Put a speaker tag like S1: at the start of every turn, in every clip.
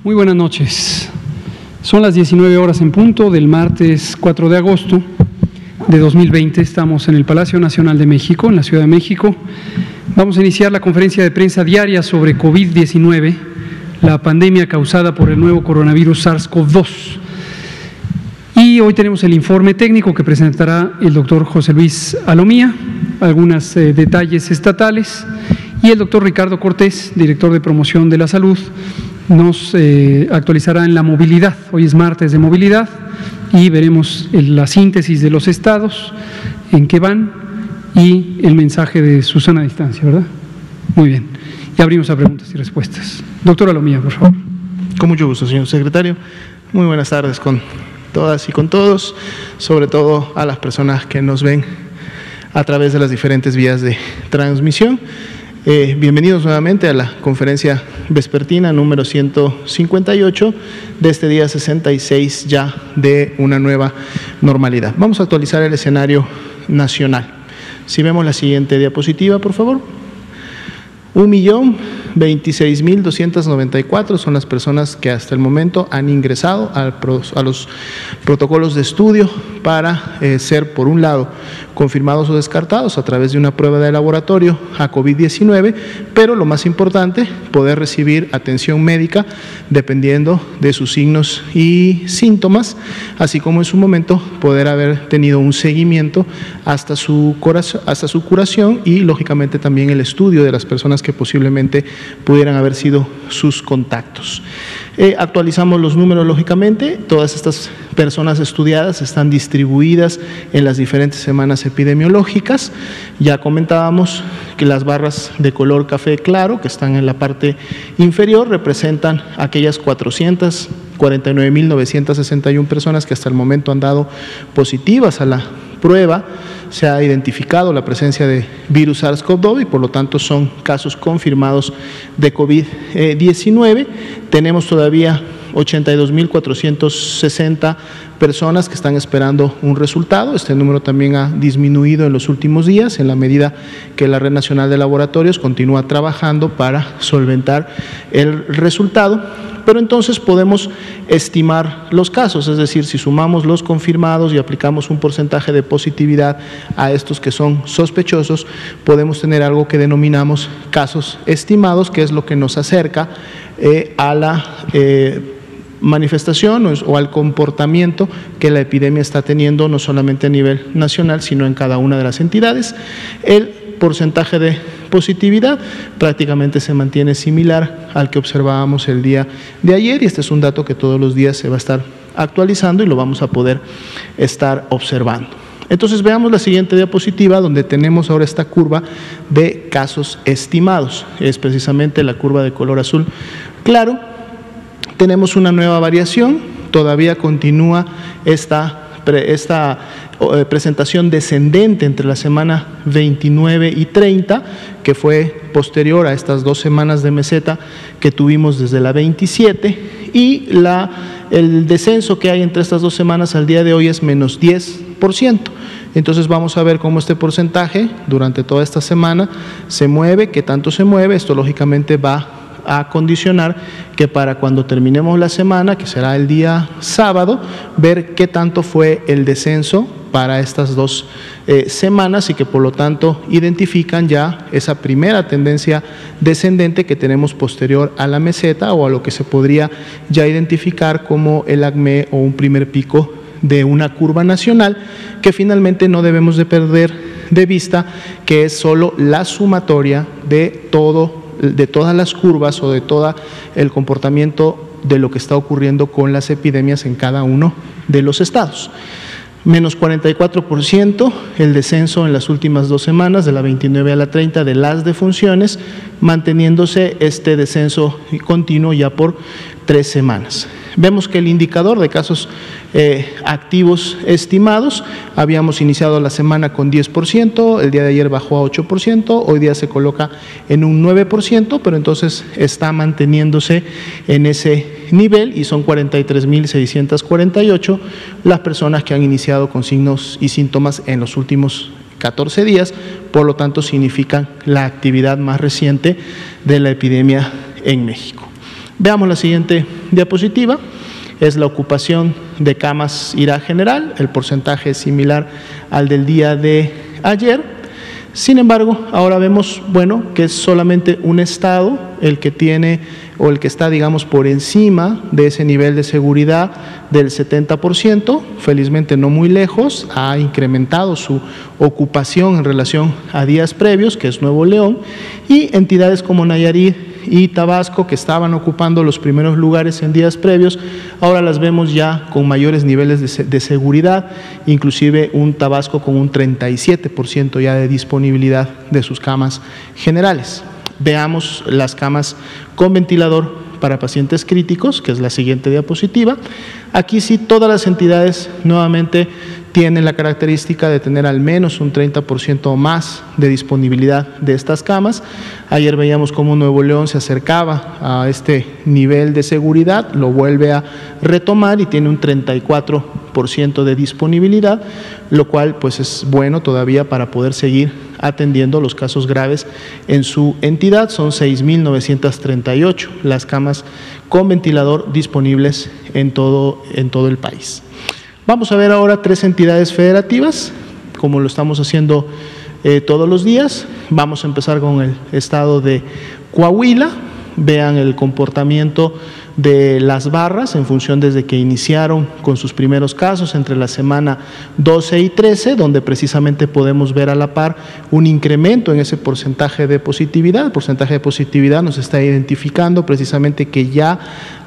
S1: Muy buenas noches. Son las 19 horas en punto del martes 4 de agosto de 2020. Estamos en el Palacio Nacional de México, en la Ciudad de México. Vamos a iniciar la conferencia de prensa diaria sobre COVID-19, la pandemia causada por el nuevo coronavirus SARS-CoV-2. Y hoy tenemos el informe técnico que presentará el doctor José Luis Alomía, algunos detalles estatales, y el doctor Ricardo Cortés, director de Promoción de la Salud, nos actualizará en la movilidad. Hoy es martes de movilidad y veremos la síntesis de los estados, en qué van y el mensaje de Susana a distancia, ¿verdad? Muy bien. Y abrimos a preguntas y respuestas. Doctor Alomía, por favor.
S2: Con mucho gusto, señor secretario. Muy buenas tardes con todas y con todos, sobre todo a las personas que nos ven a través de las diferentes vías de transmisión. Bienvenidos nuevamente a la conferencia vespertina número 158 de este día 66 ya de una nueva normalidad. Vamos a actualizar el escenario nacional. Si vemos la siguiente diapositiva, por favor. 1.026.294 son las personas que hasta el momento han ingresado a los protocolos de estudio para ser, por un lado, confirmados o descartados a través de una prueba de laboratorio a COVID-19, pero lo más importante, poder recibir atención médica dependiendo de sus signos y síntomas, así como en su momento poder haber tenido un seguimiento hasta su curación y, lógicamente, también el estudio de las personas que posiblemente pudieran haber sido sus contactos. Actualizamos los números, lógicamente. Todas estas personas estudiadas están distribuidas en las diferentes semanas epidemiológicas. Ya comentábamos que las barras de color café claro, que están en la parte inferior, representan aquellas 449.961 personas que hasta el momento han dado positivas a la prueba. Se ha identificado la presencia de virus SARS-CoV-2 y por lo tanto son casos confirmados de COVID-19. Tenemos todavía 82.460 personas que están esperando un resultado. Este número también ha disminuido en los últimos días en la medida que la Red Nacional de Laboratorios continúa trabajando para solventar el resultado. Pero entonces podemos estimar los casos, es decir, si sumamos los confirmados y aplicamos un porcentaje de positividad a estos que son sospechosos, podemos tener algo que denominamos casos estimados, que es lo que nos acerca a la manifestación o al comportamiento que la epidemia está teniendo no solamente a nivel nacional, sino en cada una de las entidades. El porcentaje de positividad prácticamente se mantiene similar al que observábamos el día de ayer y este es un dato que todos los días se va a estar actualizando y lo vamos a poder estar observando. Entonces veamos la siguiente diapositiva donde tenemos ahora esta curva de casos estimados, es precisamente la curva de color azul claro. Tenemos una nueva variación, todavía continúa esta presentación descendente entre la semana 29 y 30, que fue posterior a estas 2 semanas de meseta que tuvimos desde la 27, y el descenso que hay entre estas 2 semanas al día de hoy es menos 10%. Entonces vamos a ver cómo este porcentaje durante toda esta semana se mueve, qué tanto se mueve. Esto lógicamente va a condicionar que para cuando terminemos la semana, que será el día sábado, ver qué tanto fue el descenso para estas 2 semanas y que por lo tanto identifican ya esa primera tendencia descendente que tenemos posterior a la meseta o a lo que se podría ya identificar como el acme o un primer pico de una curva nacional que finalmente no debemos de perder de vista, que es solo la sumatoria de todas las curvas o de todo el comportamiento de lo que está ocurriendo con las epidemias en cada uno de los estados. Menos 44% el descenso en las últimas 2 semanas, de la 29 a la 30, de las defunciones, manteniéndose este descenso continuo ya por 3 semanas. Vemos que el indicador de casos activos estimados, habíamos iniciado la semana con 10%, el día de ayer bajó a 8%, hoy día se coloca en un 9%, pero entonces está manteniéndose en ese nivel y son 43.648 las personas que han iniciado con signos y síntomas en los últimos 14 días, por lo tanto significan la actividad más reciente de la epidemia en México. Veamos la siguiente diapositiva, es la ocupación de camas IRA general, el porcentaje es similar al del día de ayer. Sin embargo, ahora vemos, bueno, que es solamente un estado el que tiene o el que está, digamos, por encima de ese nivel de seguridad del 70%, felizmente no muy lejos, ha incrementado su ocupación en relación a días previos, que es Nuevo León, y entidades como Nayarit y Tabasco, que estaban ocupando los primeros lugares en días previos, ahora las vemos ya con mayores niveles de seguridad, inclusive un Tabasco con un 37% ya de disponibilidad de sus camas generales. Veamos las camas con ventilador para pacientes críticos, que es la siguiente diapositiva. Aquí sí todas las entidades nuevamente tienen la característica de tener al menos un 30% o más de disponibilidad de estas camas. Ayer veíamos cómo Nuevo León se acercaba a este nivel de seguridad, lo vuelve a retomar y tiene un 34% de disponibilidad, lo cual pues es bueno todavía para poder seguir atendiendo los casos graves en su entidad. Son 6.938 las camas con ventilador disponibles en todo el país. Vamos a ver ahora 3 entidades federativas, como lo estamos haciendo todos los días. Vamos a empezar con el estado de Coahuila. Vean el comportamiento de las barras en función desde que iniciaron con sus primeros casos entre la semana 12 y 13, donde precisamente podemos ver a la par un incremento en ese porcentaje de positividad. El porcentaje de positividad nos está identificando precisamente que ya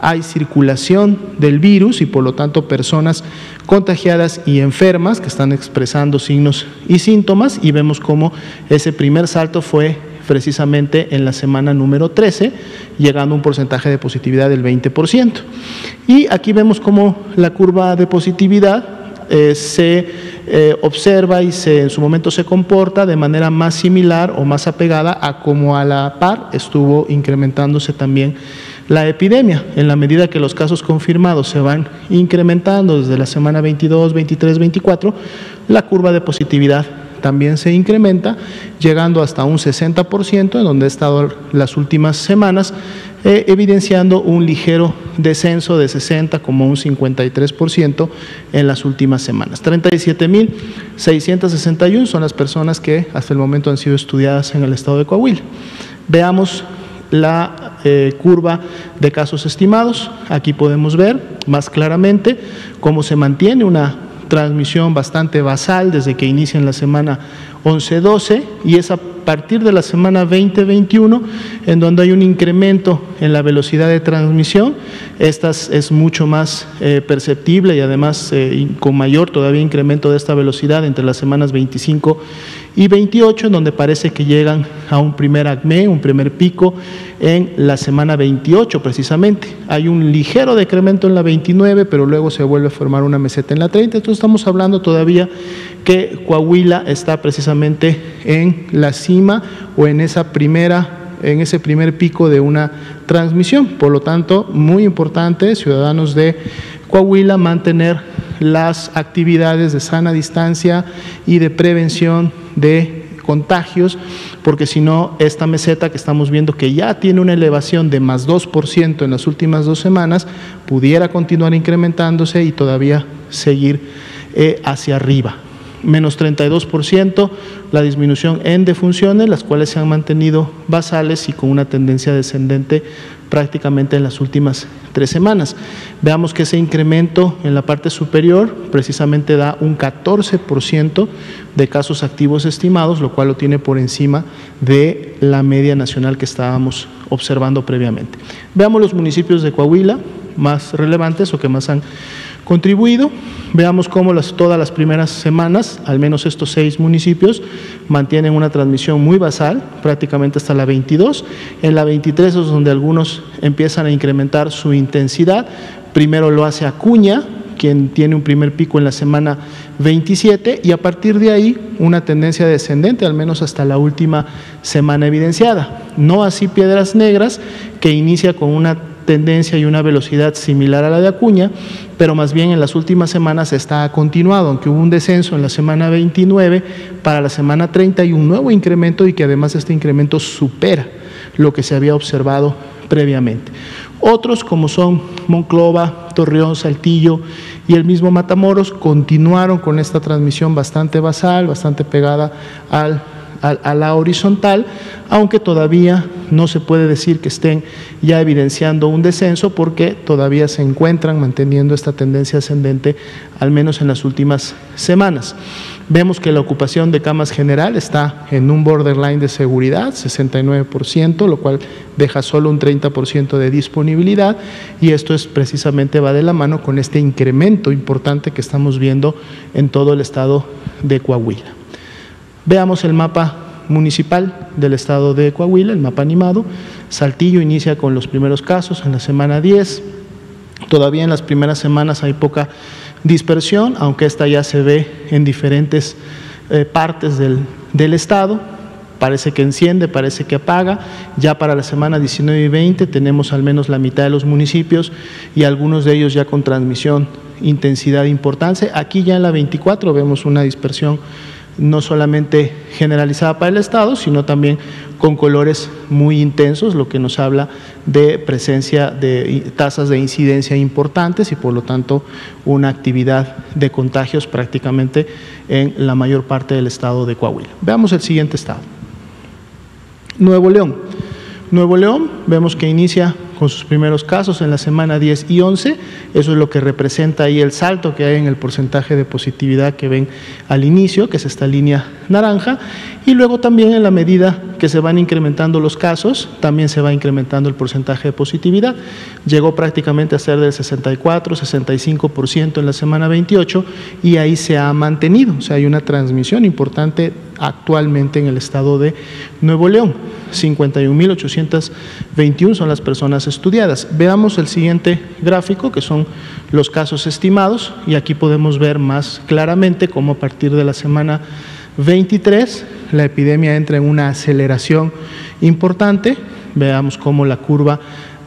S2: hay circulación del virus y por lo tanto personas contagiadas y enfermas que están expresando signos y síntomas, y vemos cómo ese primer salto fue precisamente en la semana número 13, llegando a un porcentaje de positividad del 20%. Y aquí vemos cómo la curva de positividad se observa y en su momento se comporta de manera más similar o más apegada a como a la par estuvo incrementándose también la epidemia. En la medida que los casos confirmados se van incrementando desde la semana 22, 23, 24, la curva de positividad también se incrementa, llegando hasta un 60%, en donde ha estado las últimas semanas, evidenciando un ligero descenso de 60 como un 53% en las últimas semanas. 37.661 son las personas que hasta el momento han sido estudiadas en el estado de Coahuila. Veamos la curva de casos estimados. Aquí podemos ver más claramente cómo se mantiene una transmisión bastante basal desde que inicia en la semana 11-12 y es a partir de la semana 20-21 en donde hay un incremento en la velocidad de transmisión. Esta es mucho más perceptible y además con mayor todavía incremento de esta velocidad entre las semanas 25 y 28, en donde parece que llegan a un primer acme, un primer pico en la semana 28 precisamente. Hay un ligero decremento en la 29, pero luego se vuelve a formar una meseta en la 30. Entonces estamos hablando todavía que Coahuila está precisamente en la cima o en ese primer pico de una transmisión. Por lo tanto, muy importante, ciudadanos de Coahuila, mantener las actividades de sana distancia y de prevención de contagios, porque si no, esta meseta que estamos viendo que ya tiene una elevación de más 2% en las últimas 2 semanas, pudiera continuar incrementándose y todavía seguir hacia arriba. Menos 32% la disminución en defunciones, las cuales se han mantenido basales y con una tendencia descendente prácticamente en las últimas 3 semanas. Veamos que ese incremento en la parte superior precisamente da un 14% de casos activos estimados, lo cual lo tiene por encima de la media nacional que estábamos observando previamente. Veamos los municipios de Coahuila más relevantes o que más han contribuido. Veamos cómo todas las primeras semanas, al menos estos 6 municipios, mantienen una transmisión muy basal, prácticamente hasta la 22. En la 23 es donde algunos empiezan a incrementar su intensidad. Primero lo hace Acuña, quien tiene un primer pico en la semana 27, y a partir de ahí una tendencia descendente, al menos hasta la última semana evidenciada. No así Piedras Negras, que inicia con una tendencia y una velocidad similar a la de Acuña, pero más bien en las últimas semanas está continuado, aunque hubo un descenso en la semana 29, para la semana 30 hay un nuevo incremento y que además este incremento supera lo que se había observado previamente. Otros, como son Monclova, Torreón, Saltillo y el mismo Matamoros, continuaron con esta transmisión bastante basal, bastante pegada a la horizontal, aunque todavía no se puede decir que estén ya evidenciando un descenso, porque todavía se encuentran manteniendo esta tendencia ascendente, al menos en las últimas semanas. Vemos que la ocupación de camas general está en un borderline de seguridad, 69%, lo cual deja solo un 30% de disponibilidad, y esto es precisamente va de la mano con este incremento importante que estamos viendo en todo el estado de Coahuila. Veamos el mapa municipal del estado de Coahuila, el mapa animado. Saltillo inicia con los primeros casos en la semana 10. Todavía en las primeras semanas hay poca dispersión, aunque esta ya se ve en diferentes partes del estado. Parece que enciende, parece que apaga. Ya para la semana 19 y 20 tenemos al menos la mitad de los municipios y algunos de ellos ya con transmisión, intensidad e importancia. Aquí ya en la 24 vemos una dispersión no solamente generalizada para el estado, sino también con colores muy intensos, lo que nos habla de presencia de tasas de incidencia importantes y por lo tanto una actividad de contagios prácticamente en la mayor parte del estado de Coahuila. Veamos el siguiente estado. Nuevo León. Nuevo León, vemos que inicia con sus primeros casos en la semana 10 y 11, eso es lo que representa ahí el salto que hay en el porcentaje de positividad que ven al inicio, que es esta línea naranja, y luego también en la medida que se van incrementando los casos, también se va incrementando el porcentaje de positividad. Llegó prácticamente a ser del 64, 65% en la semana 28 y ahí se ha mantenido, o sea, hay una transmisión importante actualmente en el estado de Nuevo León. 51.821 son las personas estudiadas. Veamos el siguiente gráfico, que son los casos estimados, y aquí podemos ver más claramente cómo a partir de la semana 23 la epidemia entra en una aceleración importante. Veamos cómo la curva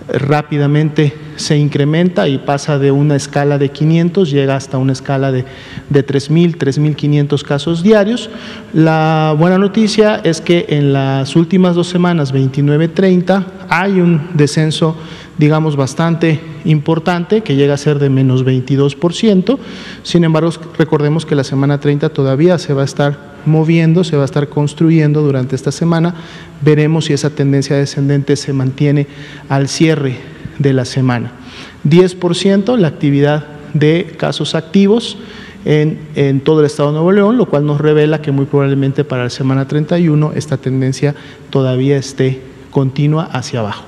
S2: rápidamente se incrementa y pasa de una escala de 500, llega hasta una escala de 3.000, 3.500 casos diarios. La buena noticia es que en las últimas 2 semanas, 29-30, hay un descenso, digamos, bastante importante, que llega a ser de menos 22%. Sin embargo, recordemos que la semana 30 todavía se va a estar moviendo, se va a estar construyendo durante esta semana. Veremos si esa tendencia descendente se mantiene al cierre de la semana. 10% la actividad de casos activos en todo el estado de Nuevo León, lo cual nos revela que muy probablemente para la semana 31 esta tendencia todavía esté continua hacia abajo.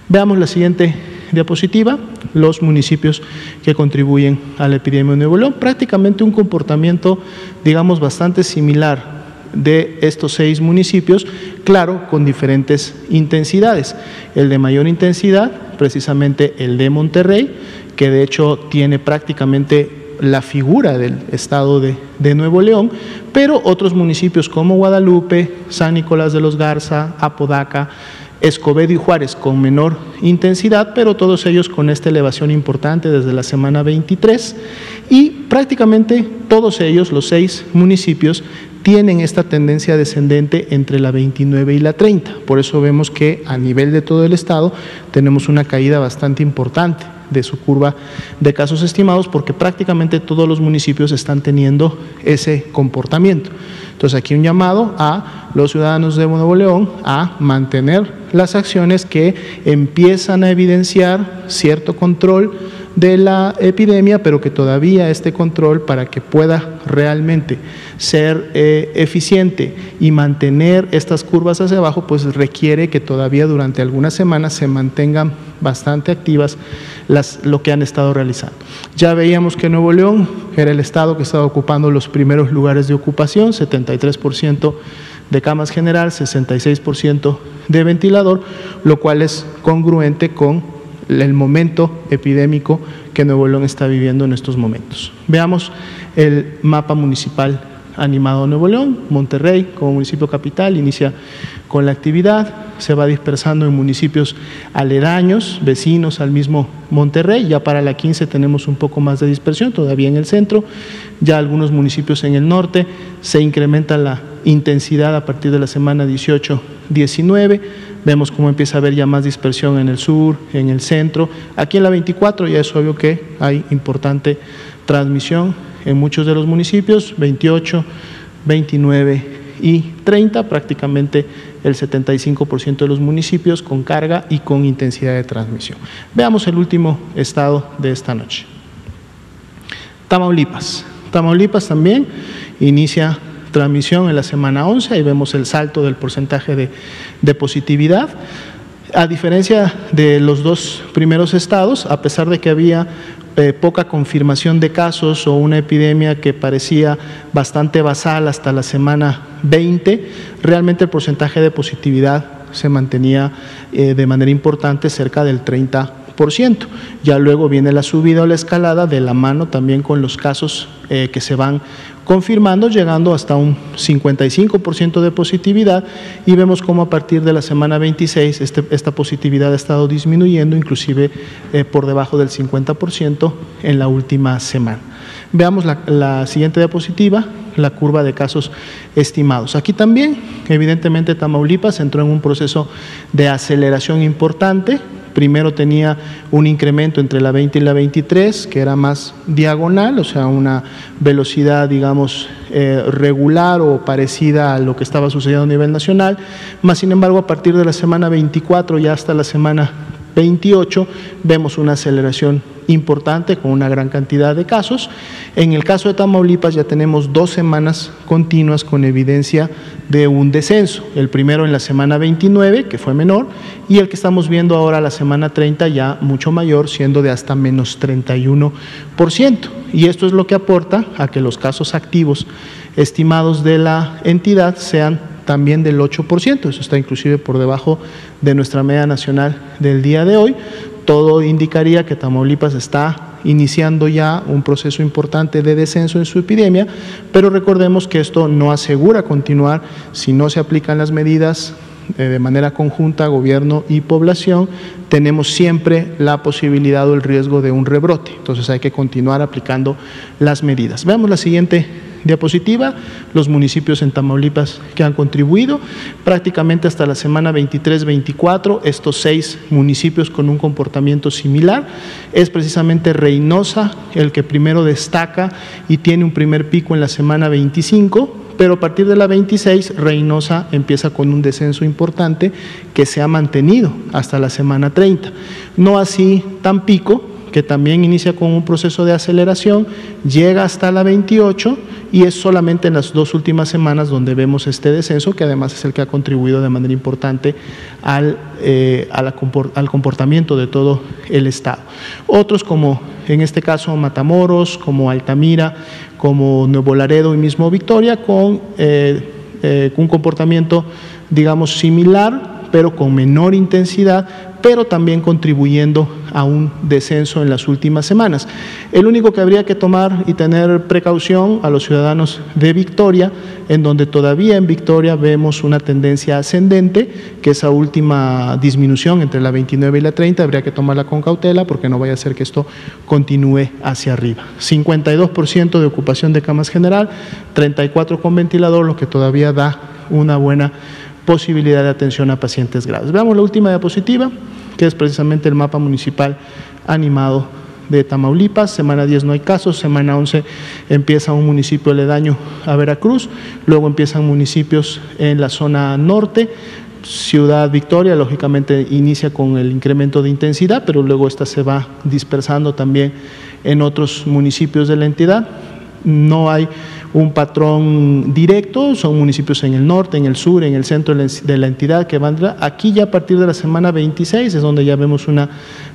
S2: Veamos la siguiente diapositiva, los municipios que contribuyen a la epidemia de Nuevo León. Prácticamente un comportamiento, digamos, bastante similar de estos 6 municipios, claro, con diferentes intensidades. El de mayor intensidad, precisamente el de Monterrey, que de hecho tiene prácticamente la figura del estado de Nuevo León, pero otros municipios como Guadalupe, San Nicolás de los Garza, Apodaca, Escobedo y Juárez con menor intensidad, pero todos ellos con esta elevación importante desde la semana 23, y prácticamente todos ellos, los 6 municipios, tienen esta tendencia descendente entre la 29 y la 30. Por eso vemos que a nivel de todo el estado tenemos una caída bastante importante de su curva de casos estimados, porque prácticamente todos los municipios están teniendo ese comportamiento. Entonces aquí un llamado a los ciudadanos de Nuevo León a mantener las acciones que empiezan a evidenciar cierto control de la epidemia, pero que todavía este control, para que pueda realmente ser eficiente y mantener estas curvas hacia abajo, pues requiere que todavía durante algunas semanas se mantengan bastante activas lo que han estado realizando. Ya veíamos que Nuevo León era el estado que estaba ocupando los primeros lugares de ocupación, 73% de camas general, 66% de ventilador, lo cual es congruente con el momento epidémico que Nuevo León está viviendo en estos momentos. Veamos el mapa municipal animado de Nuevo León. Monterrey, como municipio capital, inicia con la actividad. se va dispersando en municipios aledaños, vecinos al mismo Monterrey. Ya para la 15 tenemos un poco más de dispersión, todavía en el centro, ya algunos municipios en el norte, se incrementa la intensidad a partir de la semana 18-19, vemos cómo empieza a haber ya más dispersión en el sur, en el centro. Aquí en la 24 ya es obvio que hay importante transmisión en muchos de los municipios, 28, 29 y 30, prácticamente el 75% de los municipios con carga y con intensidad de transmisión. Veamos el último estado de esta noche. Tamaulipas. Tamaulipas también inicia transmisión en la semana 11, ahí vemos el salto del porcentaje de positividad. A diferencia de los dos primeros estados, a pesar de que había poca confirmación de casos o una epidemia que parecía bastante basal hasta la semana 20, realmente el porcentaje de positividad se mantenía de manera importante cerca del 30%. Ya luego viene la subida o la escalada de la mano también con los casos que se van confirmando, llegando hasta un 55% de positividad, y vemos cómo a partir de la semana 26 esta positividad ha estado disminuyendo, inclusive por debajo del 50% en la última semana. Veamos la siguiente diapositiva, la curva de casos estimados. Aquí también, evidentemente, Tamaulipas entró en un proceso de aceleración importante. Primero tenía un incremento entre la 20 y la 23, que era más diagonal, o sea, una velocidad, digamos, regular o parecida a lo que estaba sucediendo a nivel nacional, más sin embargo, a partir de la semana 24 y hasta la semana 28, vemos una aceleración importante con una gran cantidad de casos. En el caso de Tamaulipas ya tenemos 2 semanas continuas con evidencia de un descenso, el primero en la semana 29, que fue menor, y el que estamos viendo ahora la semana 30 ya mucho mayor, siendo de hasta menos 31%, y esto es lo que aporta a que los casos activos estimados de la entidad sean también del 8%, eso está inclusive por debajo de nuestra media nacional del día de hoy. Todo indicaría que Tamaulipas está iniciando ya un proceso importante de descenso en su epidemia, pero recordemos que esto no asegura continuar si no se aplican las medidas de manera conjunta, gobierno y población. Tenemos siempre la posibilidad o el riesgo de un rebrote, entonces hay que continuar aplicando las medidas. Veamos la siguiente diapositiva, los municipios en Tamaulipas que han contribuido prácticamente hasta la semana 23-24, estos 6 municipios con un comportamiento similar. Es precisamente Reynosa el que primero destaca y tiene un primer pico en la semana 25, pero a partir de la 26 Reynosa empieza con un descenso importante que se ha mantenido hasta la semana 30. No así Tampico, que también inicia con un proceso de aceleración, llega hasta la 28 y es solamente en las 2 últimas semanas donde vemos este descenso, que además es el que ha contribuido de manera importante al comportamiento de todo el estado. Otros, como en este caso Matamoros, como Altamira, como Nuevo Laredo y mismo Victoria, con un comportamiento, digamos, similar, pero con menor intensidad, pero también contribuyendo a un descenso en las últimas semanas. El único que habría que tomar y tener precaución a los ciudadanos de Victoria, en donde todavía en Victoria vemos una tendencia ascendente, que esa última disminución entre la 29 y la 30 habría que tomarla con cautela, porque no vaya a ser que esto continúe hacia arriba. 52% de ocupación de camas general, 34% con ventilador, lo que todavía da una buena posibilidad de atención a pacientes graves. Veamos la última diapositiva, que es precisamente el mapa municipal animado de Tamaulipas. Semana 10 no hay casos, semana 11 empieza un municipio aledaño a Veracruz, luego empiezan municipios en la zona norte. Ciudad Victoria lógicamente inicia con el incremento de intensidad, pero luego esta se va dispersando también en otros municipios de la entidad. No hay un patrón directo, son municipios en el norte, en el sur, en el centro de la entidad que van aquí. Ya a partir de la semana 26 es donde ya vemos una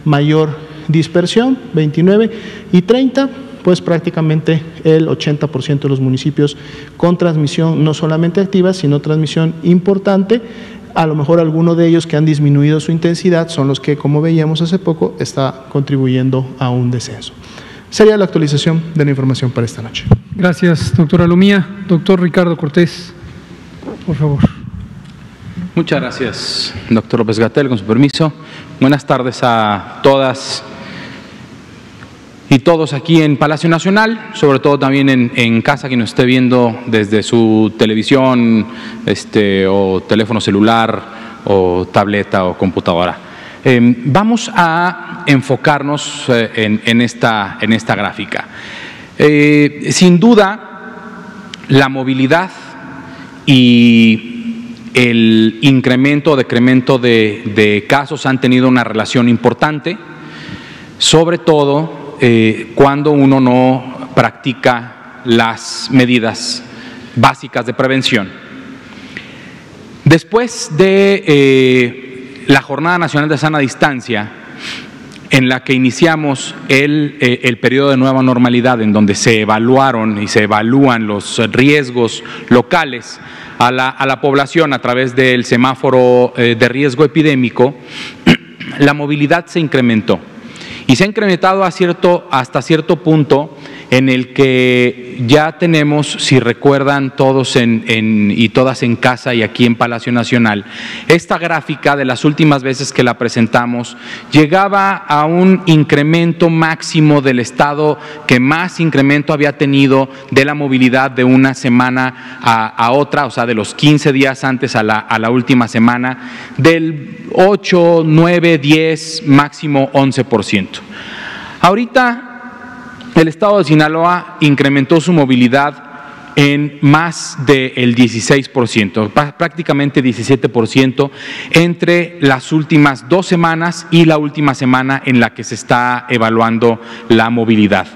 S2: mayor dispersión, 29 y 30, pues prácticamente el 80% de los municipios con transmisión no solamente activa, sino transmisión importante. A lo mejor algunos de ellos que han disminuido su intensidad son los que, como veíamos hace poco, está contribuyendo a un descenso. Sería la actualización de la información para esta noche.
S1: Gracias, doctora Lumía. Doctor Ricardo Cortés, por favor.
S3: Muchas gracias, doctor López-Gatell, con su permiso. Buenas tardes a todas y todos aquí en Palacio Nacional, sobre todo también en casa, quien nos esté viendo desde su televisión o teléfono celular o tableta o computadora. Vamos a enfocarnos en esta gráfica. Sin duda, la movilidad y el incremento o decremento de casos han tenido una relación importante, sobre todo cuando uno no practica las medidas básicas de prevención. Después de la Jornada Nacional de Sana Distancia, en la que iniciamos el periodo de nueva normalidad, en donde se evaluaron y se evalúan los riesgos locales a la población a través del semáforo de riesgo epidémico, la movilidad se incrementó. Y se ha incrementado hasta cierto punto en el que ya tenemos, si recuerdan todos y todas en casa y aquí en Palacio Nacional, esta gráfica de las últimas veces que la presentamos llegaba a un incremento máximo del estado que más incremento había tenido de la movilidad de una semana a otra, o sea, de los 15 días antes a la última semana, del 8, 9, 10, máximo 11%. Ahorita el estado de Sinaloa incrementó su movilidad en más del 16%, prácticamente 17% entre las últimas 2 semanas y la última semana en la que se está evaluando la movilidad.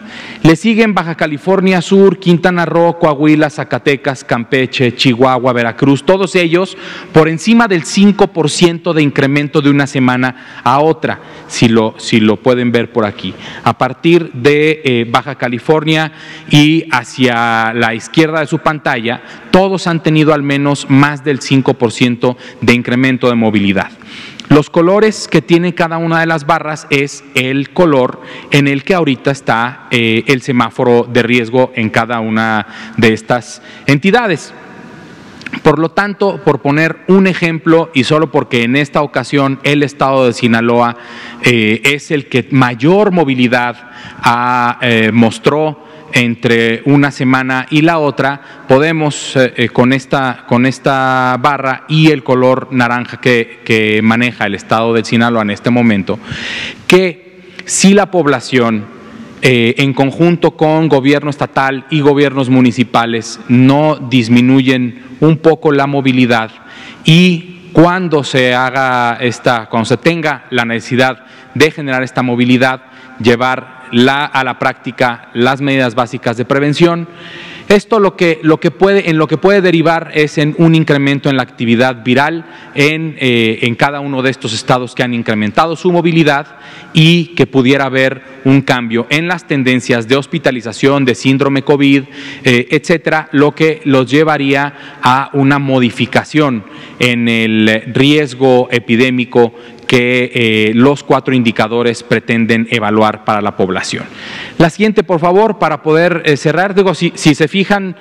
S3: Le siguen Baja California Sur, Quintana Roo, Coahuila, Zacatecas, Campeche, Chihuahua, Veracruz, todos ellos por encima del 5% de incremento de una semana a otra, si lo pueden ver por aquí. A partir de Baja California y hacia la izquierda de su pantalla, todos han tenido al menos más del 5% de incremento de movilidad. Los colores que tiene cada una de las barras es el color en el que ahorita está el semáforo de riesgo en cada una de estas entidades. Por lo tanto, por poner un ejemplo, y solo porque en esta ocasión el estado de Sinaloa es el que mayor movilidad mostró entre una semana y la otra, podemos con esta barra y el color naranja que maneja el estado de Sinaloa en este momento, que si la población en conjunto con gobierno estatal y gobiernos municipales no disminuyen un poco la movilidad, y cuando se tenga la necesidad de generar esta movilidad, llevar a la práctica las medidas básicas de prevención. Esto lo que puede derivar es en un incremento en la actividad viral en cada uno de estos estados que han incrementado su movilidad, y que pudiera haber un cambio en las tendencias de hospitalización, de síndrome COVID, etcétera, lo que los llevaría a una modificación en el riesgo epidémico que los 4 indicadores pretenden evaluar para la población. La siguiente, por favor, para poder cerrar. Digo, si se fijan,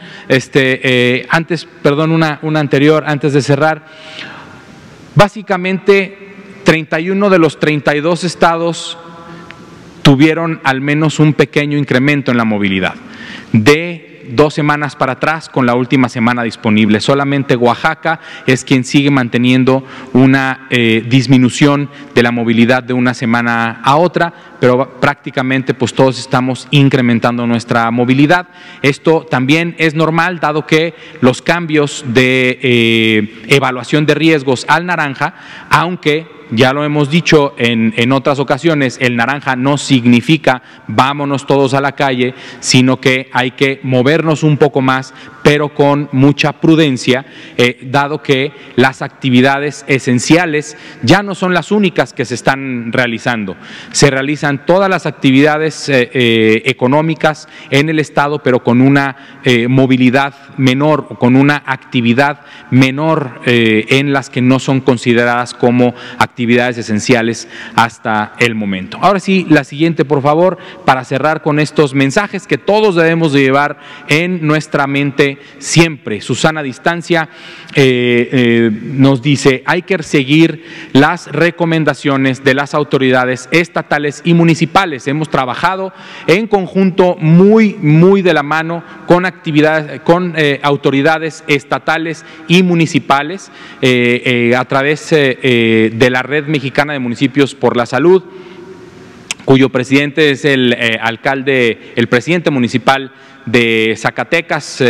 S3: una anterior, antes de cerrar, básicamente 31 de los 32 estados tuvieron al menos un pequeño incremento en la movilidad. De 2 semanas para atrás, con la última semana disponible, solamente Oaxaca es quien sigue manteniendo una disminución de la movilidad de una semana a otra, pero prácticamente pues todos estamos incrementando nuestra movilidad. Esto también es normal, dado que los cambios de evaluación de riesgos al naranja, aunque ya lo hemos dicho en otras ocasiones, el naranja no significa vámonos todos a la calle, sino que hay que movernos un poco más, pero con mucha prudencia, dado que las actividades esenciales ya no son las únicas que se están realizando. Se realizan realizan todas las actividades económicas en el Estado, pero con una movilidad menor o con una actividad menor en las que no son consideradas como actividades esenciales hasta el momento. Ahora sí, la siguiente, por favor, para cerrar con estos mensajes que todos debemos de llevar en nuestra mente siempre. Susana Distancia nos dice: hay que seguir las recomendaciones de las autoridades estatales y municipales. Hemos trabajado en conjunto muy de la mano con autoridades estatales y municipales a través de la Red Mexicana de Municipios por la Salud, cuyo presidente es el presidente municipal de Zacatecas,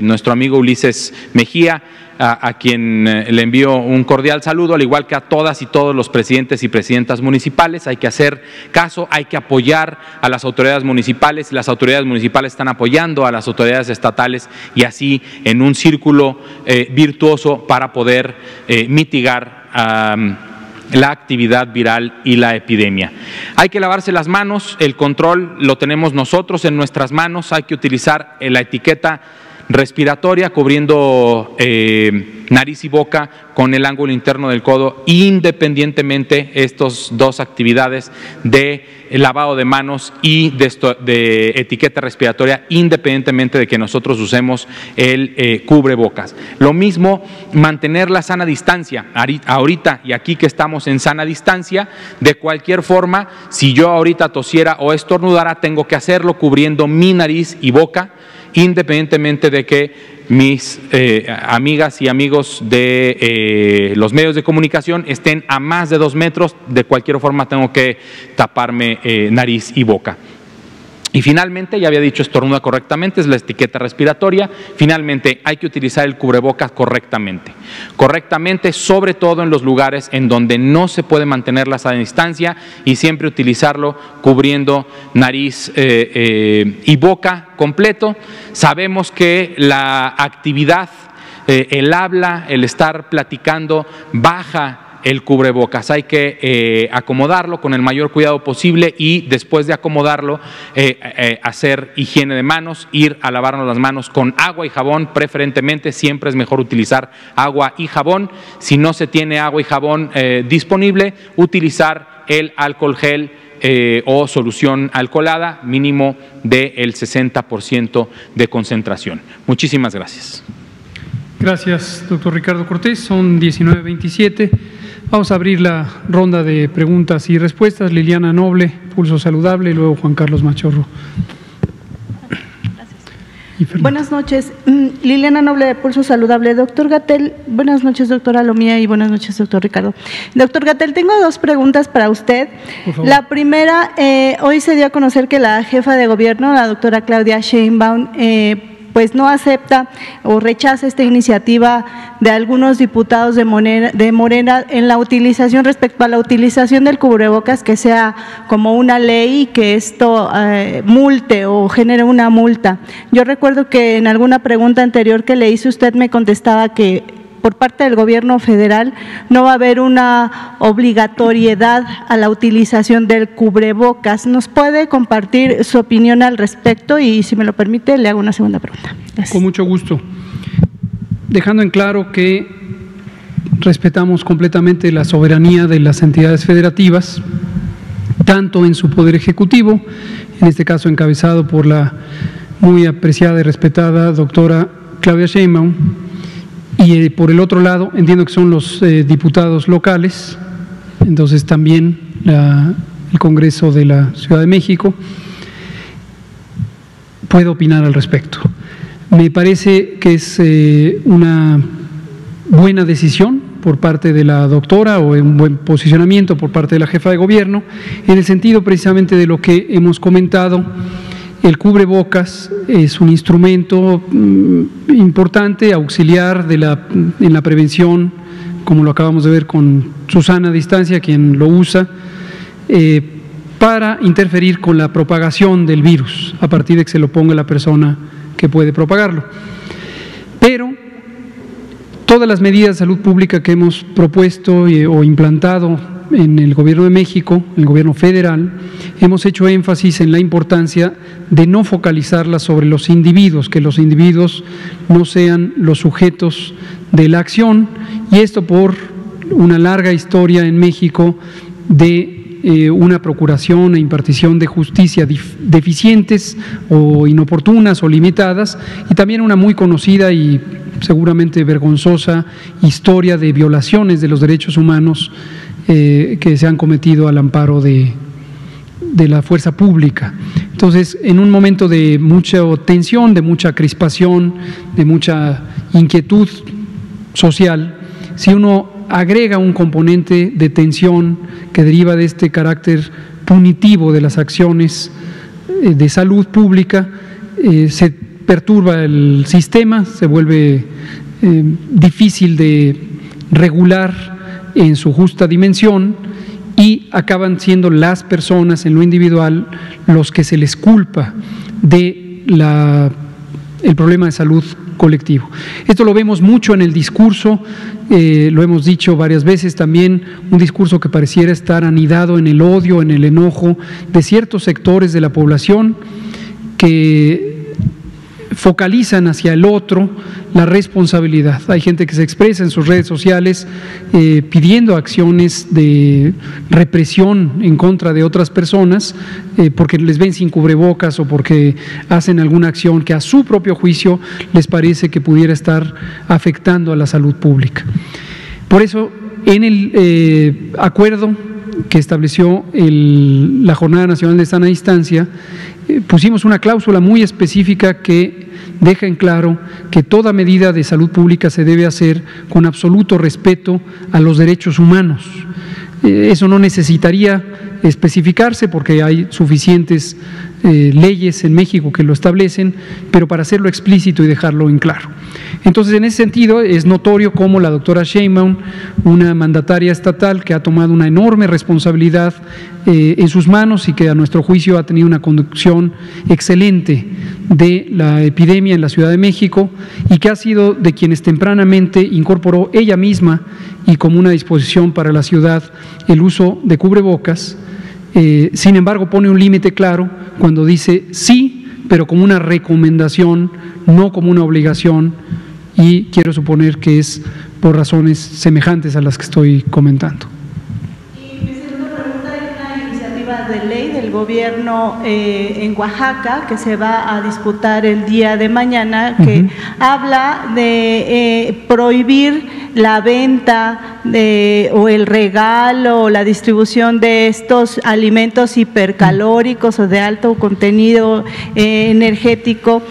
S3: nuestro amigo Ulises Mejía, a quien le envío un cordial saludo, al igual que a todas y todos los presidentes y presidentas municipales. Hay que hacer caso, hay que apoyar a las autoridades municipales, y las autoridades municipales están apoyando a las autoridades estatales, y así en un círculo virtuoso para poder mitigar la actividad viral y la epidemia. Hay que lavarse las manos, el control lo tenemos nosotros en nuestras manos. Hay que utilizar la etiqueta respiratoria cubriendo nariz y boca con el ángulo interno del codo, independientemente estas dos actividades de lavado de manos y de etiqueta respiratoria, independientemente de que nosotros usemos el cubrebocas. Lo mismo, mantener la sana distancia. Ahorita y aquí que estamos en sana distancia, de cualquier forma, si yo ahorita tosiera o estornudara, tengo que hacerlo cubriendo mi nariz y boca, independientemente de que mis amigas y amigos de los medios de comunicación estén a más de 2 metros. De cualquier forma tengo que taparme nariz y boca. Y finalmente, ya había dicho estornuda correctamente, es la etiqueta respiratoria. Finalmente, hay que utilizar el cubrebocas correctamente, sobre todo en los lugares en donde no se puede mantener la sana distancia, y siempre utilizarlo cubriendo nariz y boca completo. Sabemos que la actividad, el habla, el estar platicando, baja el cubrebocas. Hay que acomodarlo con el mayor cuidado posible, y después de acomodarlo, hacer higiene de manos, ir a lavarnos las manos con agua y jabón, preferentemente. Siempre es mejor utilizar agua y jabón. Si no se tiene agua y jabón disponible, utilizar el alcohol gel o solución alcoholada, mínimo del 60% de concentración. Muchísimas gracias.
S1: Gracias, doctor Ricardo Cortés. Son 19:27. Vamos a abrir la ronda de preguntas y respuestas. Liliana Noble, Pulso Saludable, y luego Juan Carlos Machorro.
S4: Buenas noches, Liliana Noble de Pulso Saludable. Doctor Gatell, buenas noches, doctora Lomía, y buenas noches, doctor Ricardo. Doctor Gatell, tengo 2 preguntas para usted. La primera, hoy se dio a conocer que la jefa de gobierno, la doctora Claudia Sheinbaum, pues no acepta o rechaza esta iniciativa de algunos diputados de Morena en la utilización, respecto a la utilización del cubrebocas, que sea como una ley y que esto multe o genere una multa. Yo recuerdo que en alguna pregunta anterior que le hice, usted me contestaba que por parte del gobierno federal no va a haber una obligatoriedad a la utilización del cubrebocas. ¿Nos puede compartir su opinión al respecto? Y si me lo permite, le hago una segunda pregunta. Gracias.
S1: Con mucho gusto. Dejando en claro que respetamos completamente la soberanía de las entidades federativas, tanto en su poder ejecutivo, en este caso encabezado por la muy apreciada y respetada doctora Claudia Sheinbaum, y por el otro lado, entiendo que son los diputados locales, entonces también el Congreso de la Ciudad de México puede opinar al respecto. Me parece que es una buena decisión por parte de la doctora, o un buen posicionamiento por parte de la jefa de gobierno, en el sentido precisamente de lo que hemos comentado. El cubrebocas es un instrumento importante, auxiliar en la prevención, como lo acabamos de ver con Susana Distancia, quien lo usa, para interferir con la propagación del virus, a partir de que se lo ponga la persona que puede propagarlo. Pero todas las medidas de salud pública que hemos propuesto o implantado en el Gobierno de México, el Gobierno federal, hemos hecho énfasis en la importancia de no focalizarla sobre los individuos, que los individuos no sean los sujetos de la acción, y esto por una larga historia en México de una procuración e impartición de justicia deficientes o inoportunas o limitadas, y también una muy conocida y seguramente vergonzosa historia de violaciones de los derechos humanos que se han cometido al amparo de la fuerza pública. Entonces, en un momento de mucha tensión, de mucha crispación, de mucha inquietud social, si uno agrega un componente de tensión que deriva de este carácter punitivo de las acciones de salud pública, se perturba el sistema, se vuelve difícil de regular en su justa dimensión y acaban siendo las personas en lo individual los que se les culpa de el problema de salud colectivo. Esto lo vemos mucho en el discurso, lo hemos dicho varias veces también, un discurso que pareciera estar anidado en el odio, en el enojo de ciertos sectores de la población que focalizan hacia el otro la responsabilidad. Hay gente que se expresa en sus redes sociales pidiendo acciones de represión en contra de otras personas porque les ven sin cubrebocas o porque hacen alguna acción que a su propio juicio les parece que pudiera estar afectando a la salud pública. Por eso, en el acuerdo que estableció la Jornada Nacional de Sana Distancia, pusimos una cláusula muy específica que deja en claro que toda medida de salud pública se debe hacer con absoluto respeto a los derechos humanos. Eso no necesitaría especificarse porque hay suficientes leyes en México que lo establecen, pero para hacerlo explícito y dejarlo en claro. Entonces, en ese sentido, es notorio cómo la doctora Sheinbaum, una mandataria estatal que ha tomado una enorme responsabilidad en sus manos y que a nuestro juicio ha tenido una conducción excelente de la epidemia en la Ciudad de México y que ha sido de quienes tempranamente incorporó ella misma y como una disposición para la ciudad el uso de cubrebocas. Sin embargo, pone un límite claro cuando dice sí, pero como una recomendación, no como una obligación, y quiero suponer que es por razones semejantes a las que estoy comentando.
S4: Y mi segunda pregunta es una iniciativa de ley del gobierno en Oaxaca que se va a disputar el día de mañana, que habla de prohibir la venta o el regalo o la distribución de estos alimentos hipercalóricos o de alto contenido energético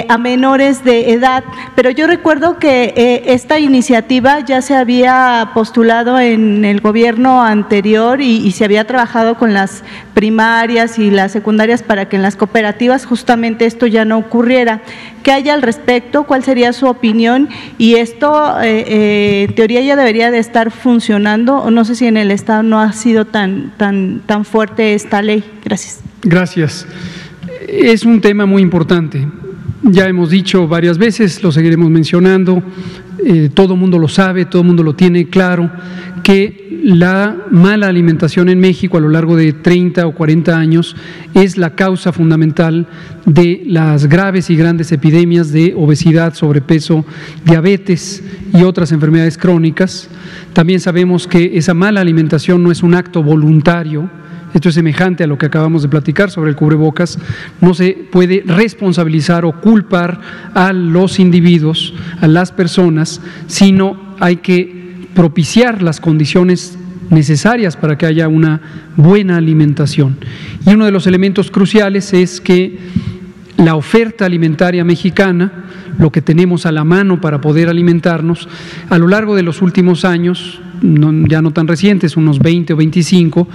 S4: a menores de edad. Pero yo recuerdo que esta iniciativa ya se había postulado en el gobierno anterior y se había trabajado con las primarias y las secundarias para que en las cooperativas justamente esto ya no ocurriera. ¿Qué hay al respecto? ¿Cuál sería su opinión? Y esto en teoría ya debería de estar funcionando, o no sé si en el Estado no ha sido tan fuerte esta ley. Gracias.
S1: Gracias. Es un tema muy importante. Ya hemos dicho varias veces, lo seguiremos mencionando, todo el mundo lo sabe, todo el mundo lo tiene claro, que la mala alimentación en México a lo largo de 30 o 40 años es la causa fundamental de las graves y grandes epidemias de obesidad, sobrepeso, diabetes y otras enfermedades crónicas. También sabemos que esa mala alimentación no es un acto voluntario. Esto es semejante a lo que acabamos de platicar sobre el cubrebocas. No se puede responsabilizar o culpar a los individuos, a las personas, sino hay que propiciar las condiciones necesarias para que haya una buena alimentación. Y uno de los elementos cruciales es que la oferta alimentaria mexicana, lo que tenemos a la mano para poder alimentarnos, a lo largo de los últimos años, ya no tan recientes, unos 20 o 25,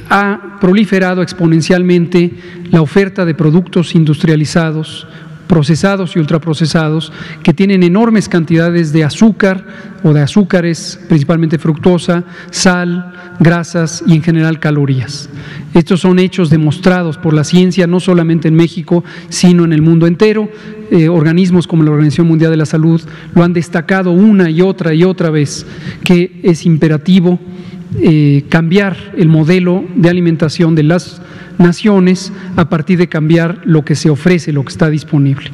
S1: ha proliferado exponencialmente la oferta de productos industrializados, procesados y ultraprocesados, que tienen enormes cantidades de azúcar o de azúcares, principalmente fructosa, sal, grasas y en general calorías. Estos son hechos demostrados por la ciencia, no solamente en México, sino en el mundo entero. Organismos como la Organización Mundial de la Salud lo han destacado una y otra vez, que es imperativo cambiar el modelo de alimentación de las naciones a partir de cambiar lo que se ofrece, lo que está disponible.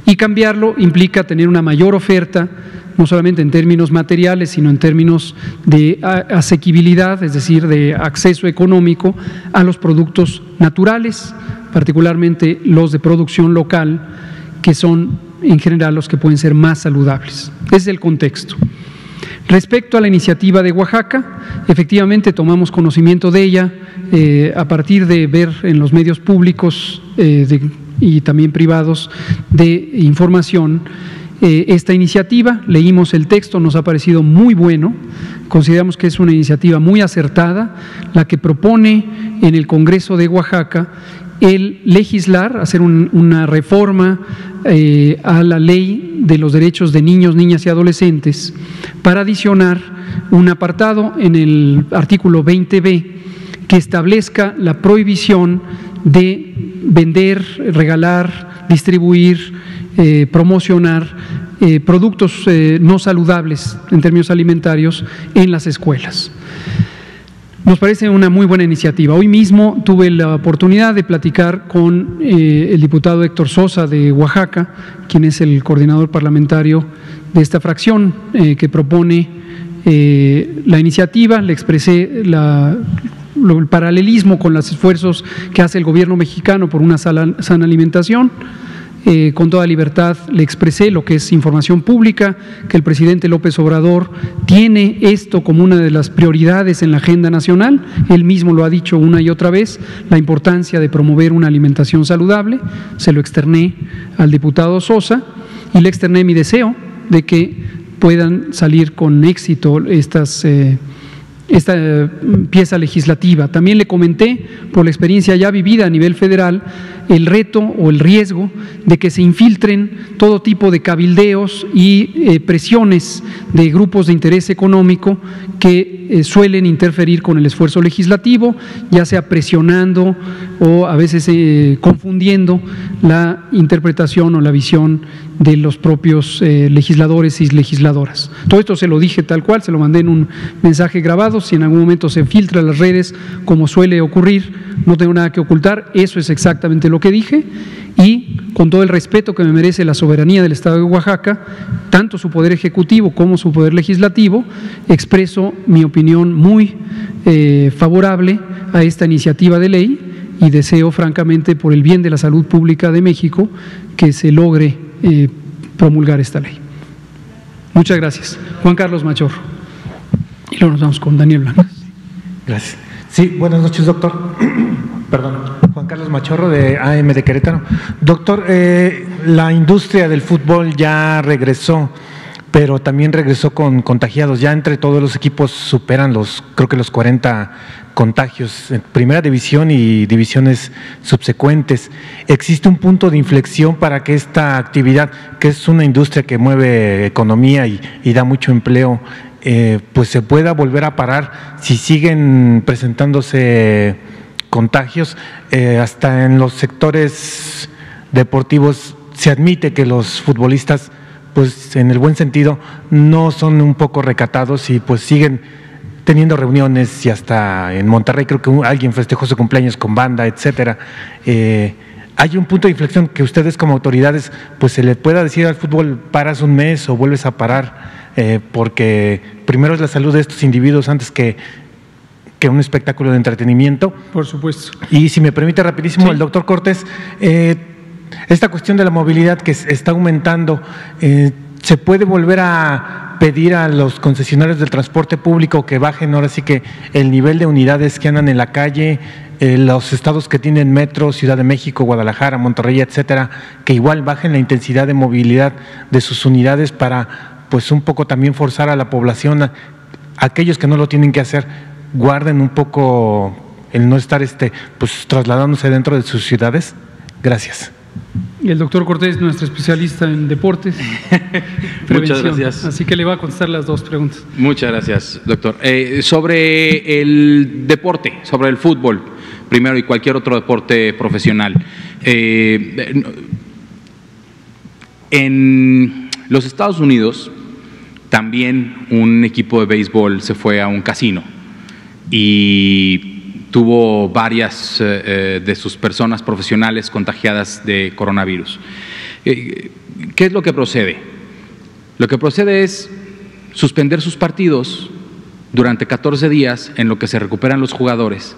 S1: Y cambiarlo implica tener una mayor oferta, no solamente en términos materiales, sino en términos de asequibilidad, es decir, de acceso económico a los productos naturales, particularmente los de producción local, que son en general los que pueden ser más saludables. Ese es el contexto. Respecto a la iniciativa de Oaxaca, efectivamente tomamos conocimiento de ella a partir de ver en los medios públicos y también privados de información esta iniciativa. Leímos el texto, nos ha parecido muy bueno, consideramos que es una iniciativa muy acertada, la que propone en el Congreso de Oaxaca el legislar, hacer una reforma a la ley de los derechos de niños, niñas y adolescentes para adicionar un apartado en el artículo 20b que establezca la prohibición de vender, regalar, distribuir, promocionar productos no saludables en términos alimentarios en las escuelas. Nos parece una muy buena iniciativa. Hoy mismo tuve la oportunidad de platicar con el diputado Héctor Sosa de Oaxaca, quien es el coordinador parlamentario de esta fracción que propone la iniciativa. Le expresé el paralelismo con los esfuerzos que hace el gobierno mexicano por una sana alimentación. Con toda libertad le expresé lo que es información pública, que el presidente López Obrador tiene esto como una de las prioridades en la agenda nacional. Él mismo lo ha dicho una y otra vez, la importancia de promover una alimentación saludable. Se lo externé al diputado Sosa y le externé mi deseo de que puedan salir con éxito esta pieza legislativa. También le comenté, por la experiencia ya vivida a nivel federal, el reto o el riesgo de que se infiltren todo tipo de cabildeos y presiones de grupos de interés económico que suelen interferir con el esfuerzo legislativo, ya sea presionando o a veces confundiendo la interpretación o la visión de los propios legisladores y legisladoras. Todo esto se lo dije tal cual, se lo mandé en un mensaje grabado. Si en algún momento se filtra en las redes, como suele ocurrir, no tengo nada que ocultar, eso es exactamente lo que dije, y con todo el respeto que me merece la soberanía del Estado de Oaxaca, tanto su poder ejecutivo como su poder legislativo, expreso mi opinión muy favorable a esta iniciativa de ley y deseo francamente, por el bien de la salud pública de México, que se logre promulgar esta ley. Muchas gracias. Juan Carlos Machorro. Y luego nos vamos con Daniel Blancas.
S5: Gracias. Sí, buenas noches, doctor. Perdón, Juan Carlos Machorro de AM de Querétaro. Doctor, la industria del fútbol ya regresó, pero también regresó con contagiados. Ya entre todos los equipos superan creo que los 40 contagios en primera división y divisiones subsecuentes. ¿Existe un punto de inflexión para que esta actividad, que es una industria que mueve economía y da mucho empleo, pues se pueda volver a parar si siguen presentándose contagios? Hasta en los sectores deportivos se admite que los futbolistas, pues en el buen sentido, no son un poco recatados y pues siguen teniendo reuniones, y hasta en Monterrey creo que alguien festejó su cumpleaños con banda, etcétera. ¿Hay un punto de inflexión que ustedes como autoridades pues se le pueda decir al fútbol, paras un mes o vuelves a parar? Porque primero es la salud de estos individuos antes que un espectáculo de entretenimiento.
S1: Por supuesto.
S5: Y si me permite rapidísimo, sí. El doctor Cortés, esta cuestión de la movilidad que está aumentando, ¿se puede volver a pedir a los concesionarios del transporte público que bajen ahora sí que el nivel de unidades que andan en la calle? Los estados que tienen metro, Ciudad de México, Guadalajara, Monterrey, etcétera, que igual bajen la intensidad de movilidad de sus unidades para pues un poco también forzar a la población, aquellos que no lo tienen que hacer, guarden un poco el no estar pues trasladándose dentro de sus ciudades. Gracias.
S1: Y el doctor Cortés, nuestro especialista en deportes.
S3: Muchas gracias.
S1: Así que le va a contestar las dos preguntas.
S3: Muchas gracias, doctor. Sobre el deporte, sobre el fútbol, primero, y cualquier otro deporte profesional. En los Estados Unidos también un equipo de béisbol se fue a un casino y tuvo varias de sus personas profesionales contagiadas de coronavirus. ¿Qué es lo que procede? Lo que procede es suspender sus partidos durante 14 días en lo que se recuperan los jugadores.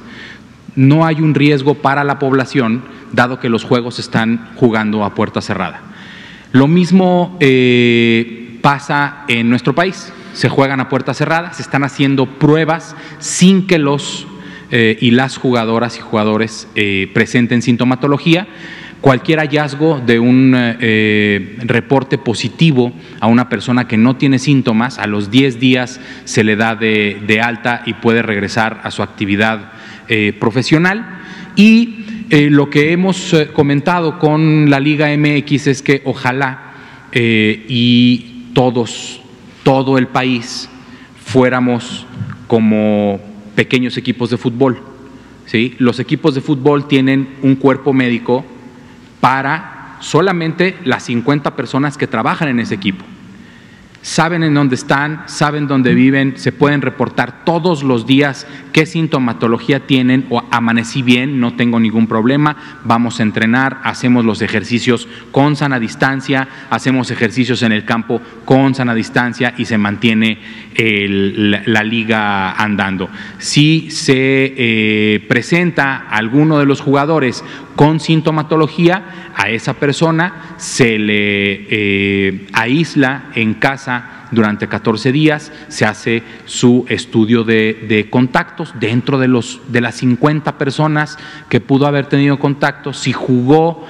S3: No hay un riesgo para la población, dado que los juegos se están jugando a puerta cerrada. Lo mismo pasa en nuestro país. Se juegan a puerta cerrada, se están haciendo pruebas sin que los y las jugadoras y jugadores presenten sintomatología. Cualquier hallazgo de un reporte positivo a una persona que no tiene síntomas, a los 10 días se le da de alta y puede regresar a su actividad profesional. Y lo que hemos comentado con la Liga MX es que ojalá y todo el país fuéramos como pequeños equipos de fútbol, ¿sí? Los equipos de fútbol tienen un cuerpo médico para solamente las 50 personas que trabajan en ese equipo. Saben en dónde están, saben dónde viven, se pueden reportar todos los días qué sintomatología tienen, o amanecí bien, no tengo ningún problema, vamos a entrenar, hacemos los ejercicios con sana distancia, hacemos ejercicios en el campo con sana distancia y se mantiene la liga andando. Si se presenta alguno de los jugadores con sintomatología, a esa persona se le aísla en casa durante 14 días, se hace su estudio de contactos dentro de las 50 personas que pudo haber tenido contacto. Si jugó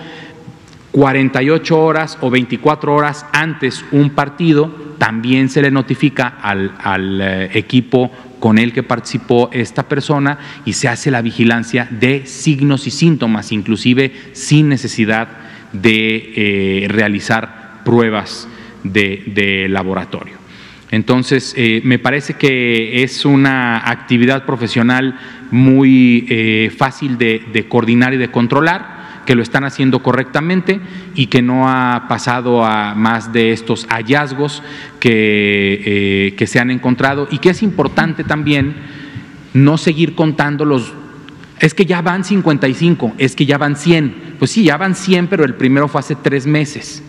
S3: 48 horas o 24 horas antes un partido, también se le notifica al equipo con el que participó esta persona y se hace la vigilancia de signos y síntomas, inclusive sin necesidad de realizar pruebas de laboratorio. Entonces, me parece que es una actividad profesional muy fácil de coordinar y de controlar, que lo están haciendo correctamente y que no ha pasado a más de estos hallazgos que se han encontrado, y que es importante también no seguir contando es que ya van 55, es que ya van 100. Pues sí, ya van 100, pero el primero fue hace 3 meses.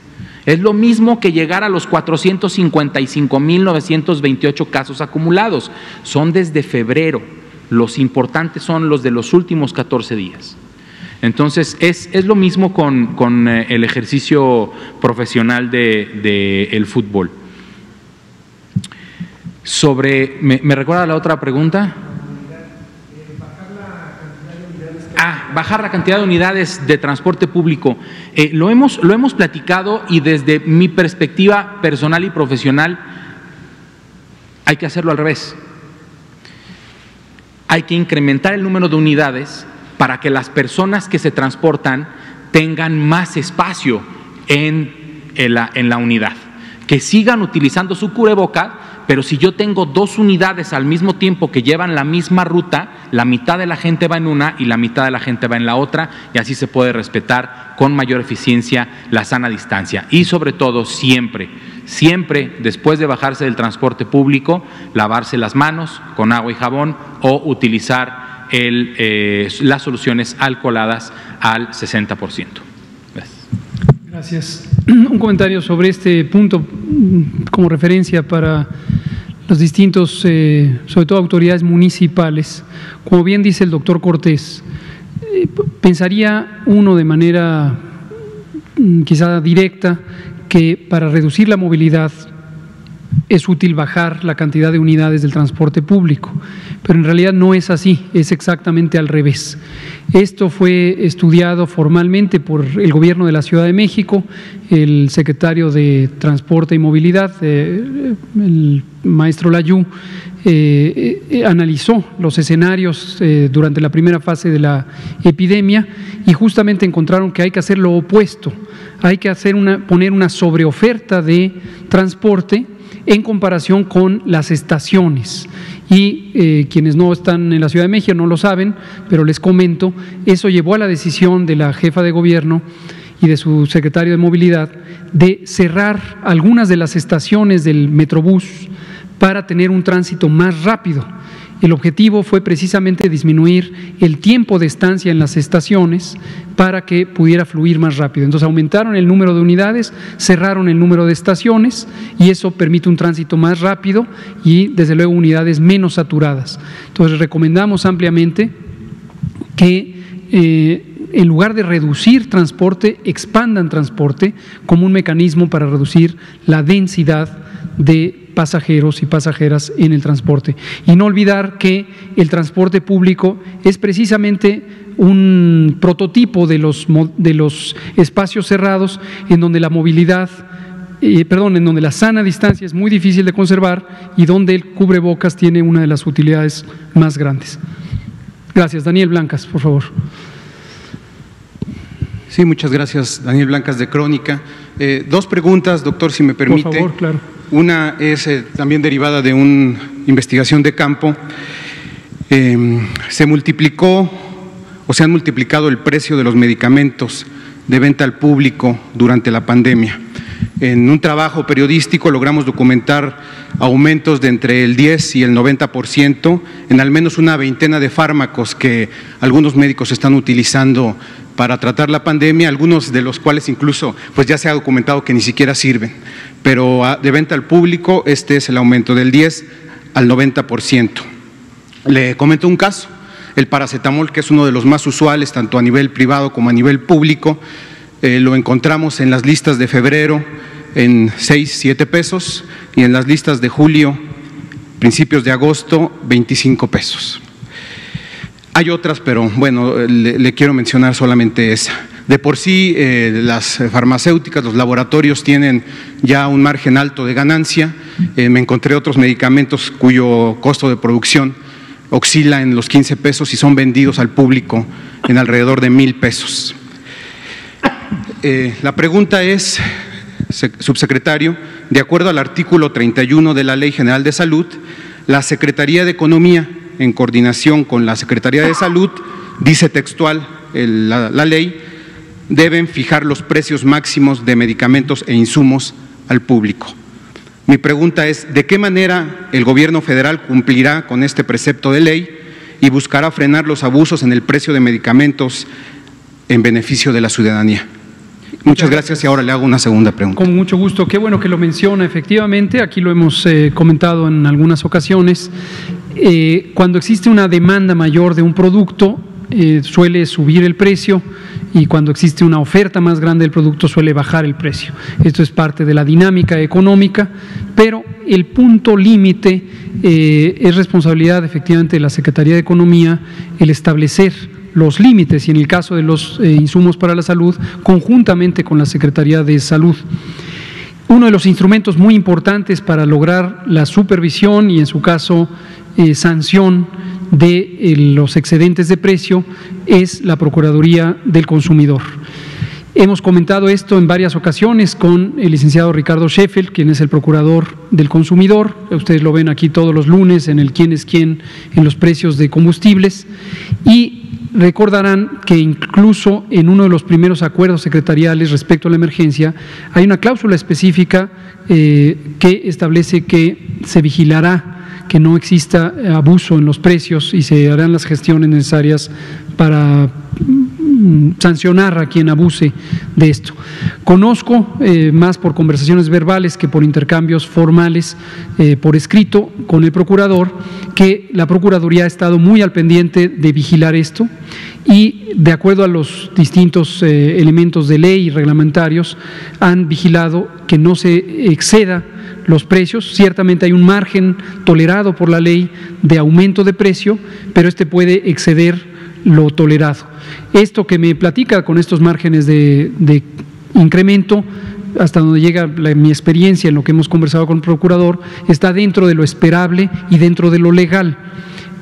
S3: Es lo mismo que llegar a los 455.928 casos acumulados. Son desde febrero. Los importantes son los de los últimos 14 días. Entonces, es lo mismo con el ejercicio profesional del fútbol. ¿Me recuerda la otra pregunta? Bajar la cantidad de unidades de transporte público. Lo hemos platicado, y desde mi perspectiva personal y profesional hay que hacerlo al revés. Hay que incrementar el número de unidades para que las personas que se transportan tengan más espacio en la unidad, que sigan utilizando su cubreboca, pero si yo tengo 2 unidades al mismo tiempo que llevan la misma ruta, la mitad de la gente va en una y la mitad de la gente va en la otra, y así se puede respetar con mayor eficiencia la sana distancia. Y sobre todo, siempre después de bajarse del transporte público, lavarse las manos con agua y jabón, o utilizar las soluciones alcoholadas al 60%.
S1: Gracias. Un comentario sobre este punto como referencia para los distintos, sobre todo autoridades municipales. Como bien dice el doctor Cortés, pensaría uno de manera quizá directa que para reducir la movilidad es útil bajar la cantidad de unidades del transporte público, pero en realidad no es así, es exactamente al revés. Esto fue estudiado formalmente por el Gobierno de la Ciudad de México, el secretario de Transporte y Movilidad, el maestro Layú, analizó los escenarios durante la primera fase de la epidemia, y justamente encontraron que hay que hacer lo opuesto, hay que poner una sobreoferta de transporte en comparación con las estaciones. Y quienes no están en la Ciudad de México no lo saben, pero les comento, eso llevó a la decisión de la jefa de gobierno y de su secretario de Movilidad de cerrar algunas de las estaciones del Metrobús para tener un tránsito más rápido. El objetivo fue precisamente disminuir el tiempo de estancia en las estaciones para que pudiera fluir más rápido. Entonces aumentaron el número de unidades, cerraron el número de estaciones y eso permite un tránsito más rápido y desde luego unidades menos saturadas. Entonces recomendamos ampliamente que en lugar de reducir transporte, expandan transporte como un mecanismo para reducir la densidad de pasajeros y pasajeras en el transporte. Y no olvidar que el transporte público es precisamente un prototipo de los espacios cerrados en donde la movilidad, en donde la sana distancia es muy difícil de conservar y donde el cubrebocas tiene una de las utilidades más grandes. Gracias. Daniel Blancas, por favor.
S6: Sí, muchas gracias. Daniel Blancas, de Crónica. Dos preguntas, doctor, si me permite.
S1: Por favor, claro.
S6: Una es también derivada de una investigación de campo. Se multiplicó o se han multiplicado el precio de los medicamentos de venta al público durante la pandemia. En un trabajo periodístico logramos documentar aumentos de entre el 10 y el 90% en al menos una veintena de fármacos que algunos médicos están utilizando para tratar la pandemia, algunos de los cuales incluso pues ya se ha documentado que ni siquiera sirven, pero de venta al público este es el aumento del 10 al 90%. Le comento un caso, el paracetamol, que es uno de los más usuales tanto a nivel privado como a nivel público, lo encontramos en las listas de febrero en 6, 7 pesos y en las listas de julio, principios de agosto, 25 pesos. Hay otras, pero bueno, le quiero mencionar solamente esa. De por sí, las farmacéuticas, los laboratorios tienen ya un margen alto de ganancia. Me encontré otros medicamentos cuyo costo de producción oscila en los 15 pesos y son vendidos al público en alrededor de 1,000 pesos. La pregunta es, subsecretario, de acuerdo al artículo 31 de la Ley General de Salud, la Secretaría de Economía, en coordinación con la Secretaría de Salud, dice textual la ley, deben fijar los precios máximos de medicamentos e insumos al público. Mi pregunta es, ¿de qué manera el gobierno federal cumplirá con este precepto de ley y buscará frenar los abusos en el precio de medicamentos en beneficio de la ciudadanía? Muchas gracias y ahora le hago una segunda pregunta.
S1: Con mucho gusto, qué bueno que lo menciona. Efectivamente, aquí lo hemos comentado en algunas ocasiones. Cuando existe una demanda mayor de un producto, suele subir el precio y cuando existe una oferta más grande del producto suele bajar el precio. Esto es parte de la dinámica económica, pero el punto límite es responsabilidad efectivamente de la Secretaría de Economía el establecer los límites y en el caso de los insumos para la salud, conjuntamente con la Secretaría de Salud. Uno de los instrumentos muy importantes para lograr la supervisión y en su caso sanción de los excedentes de precio es la Procuraduría del Consumidor. Hemos comentado esto en varias ocasiones con el licenciado Ricardo Sheffield, quien es el Procurador del Consumidor. Ustedes lo ven aquí todos los lunes en el quién es quién en los precios de combustibles y recordarán que incluso en uno de los primeros acuerdos secretariales respecto a la emergencia hay una cláusula específica que establece que se vigilará que no exista abuso en los precios y se harán las gestiones necesarias para sancionar a quien abuse de esto. Conozco más por conversaciones verbales que por intercambios formales por escrito con el procurador que la Procuraduría ha estado muy al pendiente de vigilar esto y de acuerdo a los distintos elementos de ley y reglamentarios han vigilado que no se exceda los precios. Ciertamente hay un margen tolerado por la ley de aumento de precio, pero este puede exceder lo tolerado. Esto que me platica con estos márgenes de incremento, hasta donde llega mi experiencia en lo que hemos conversado con el procurador, está dentro de lo esperable y dentro de lo legal.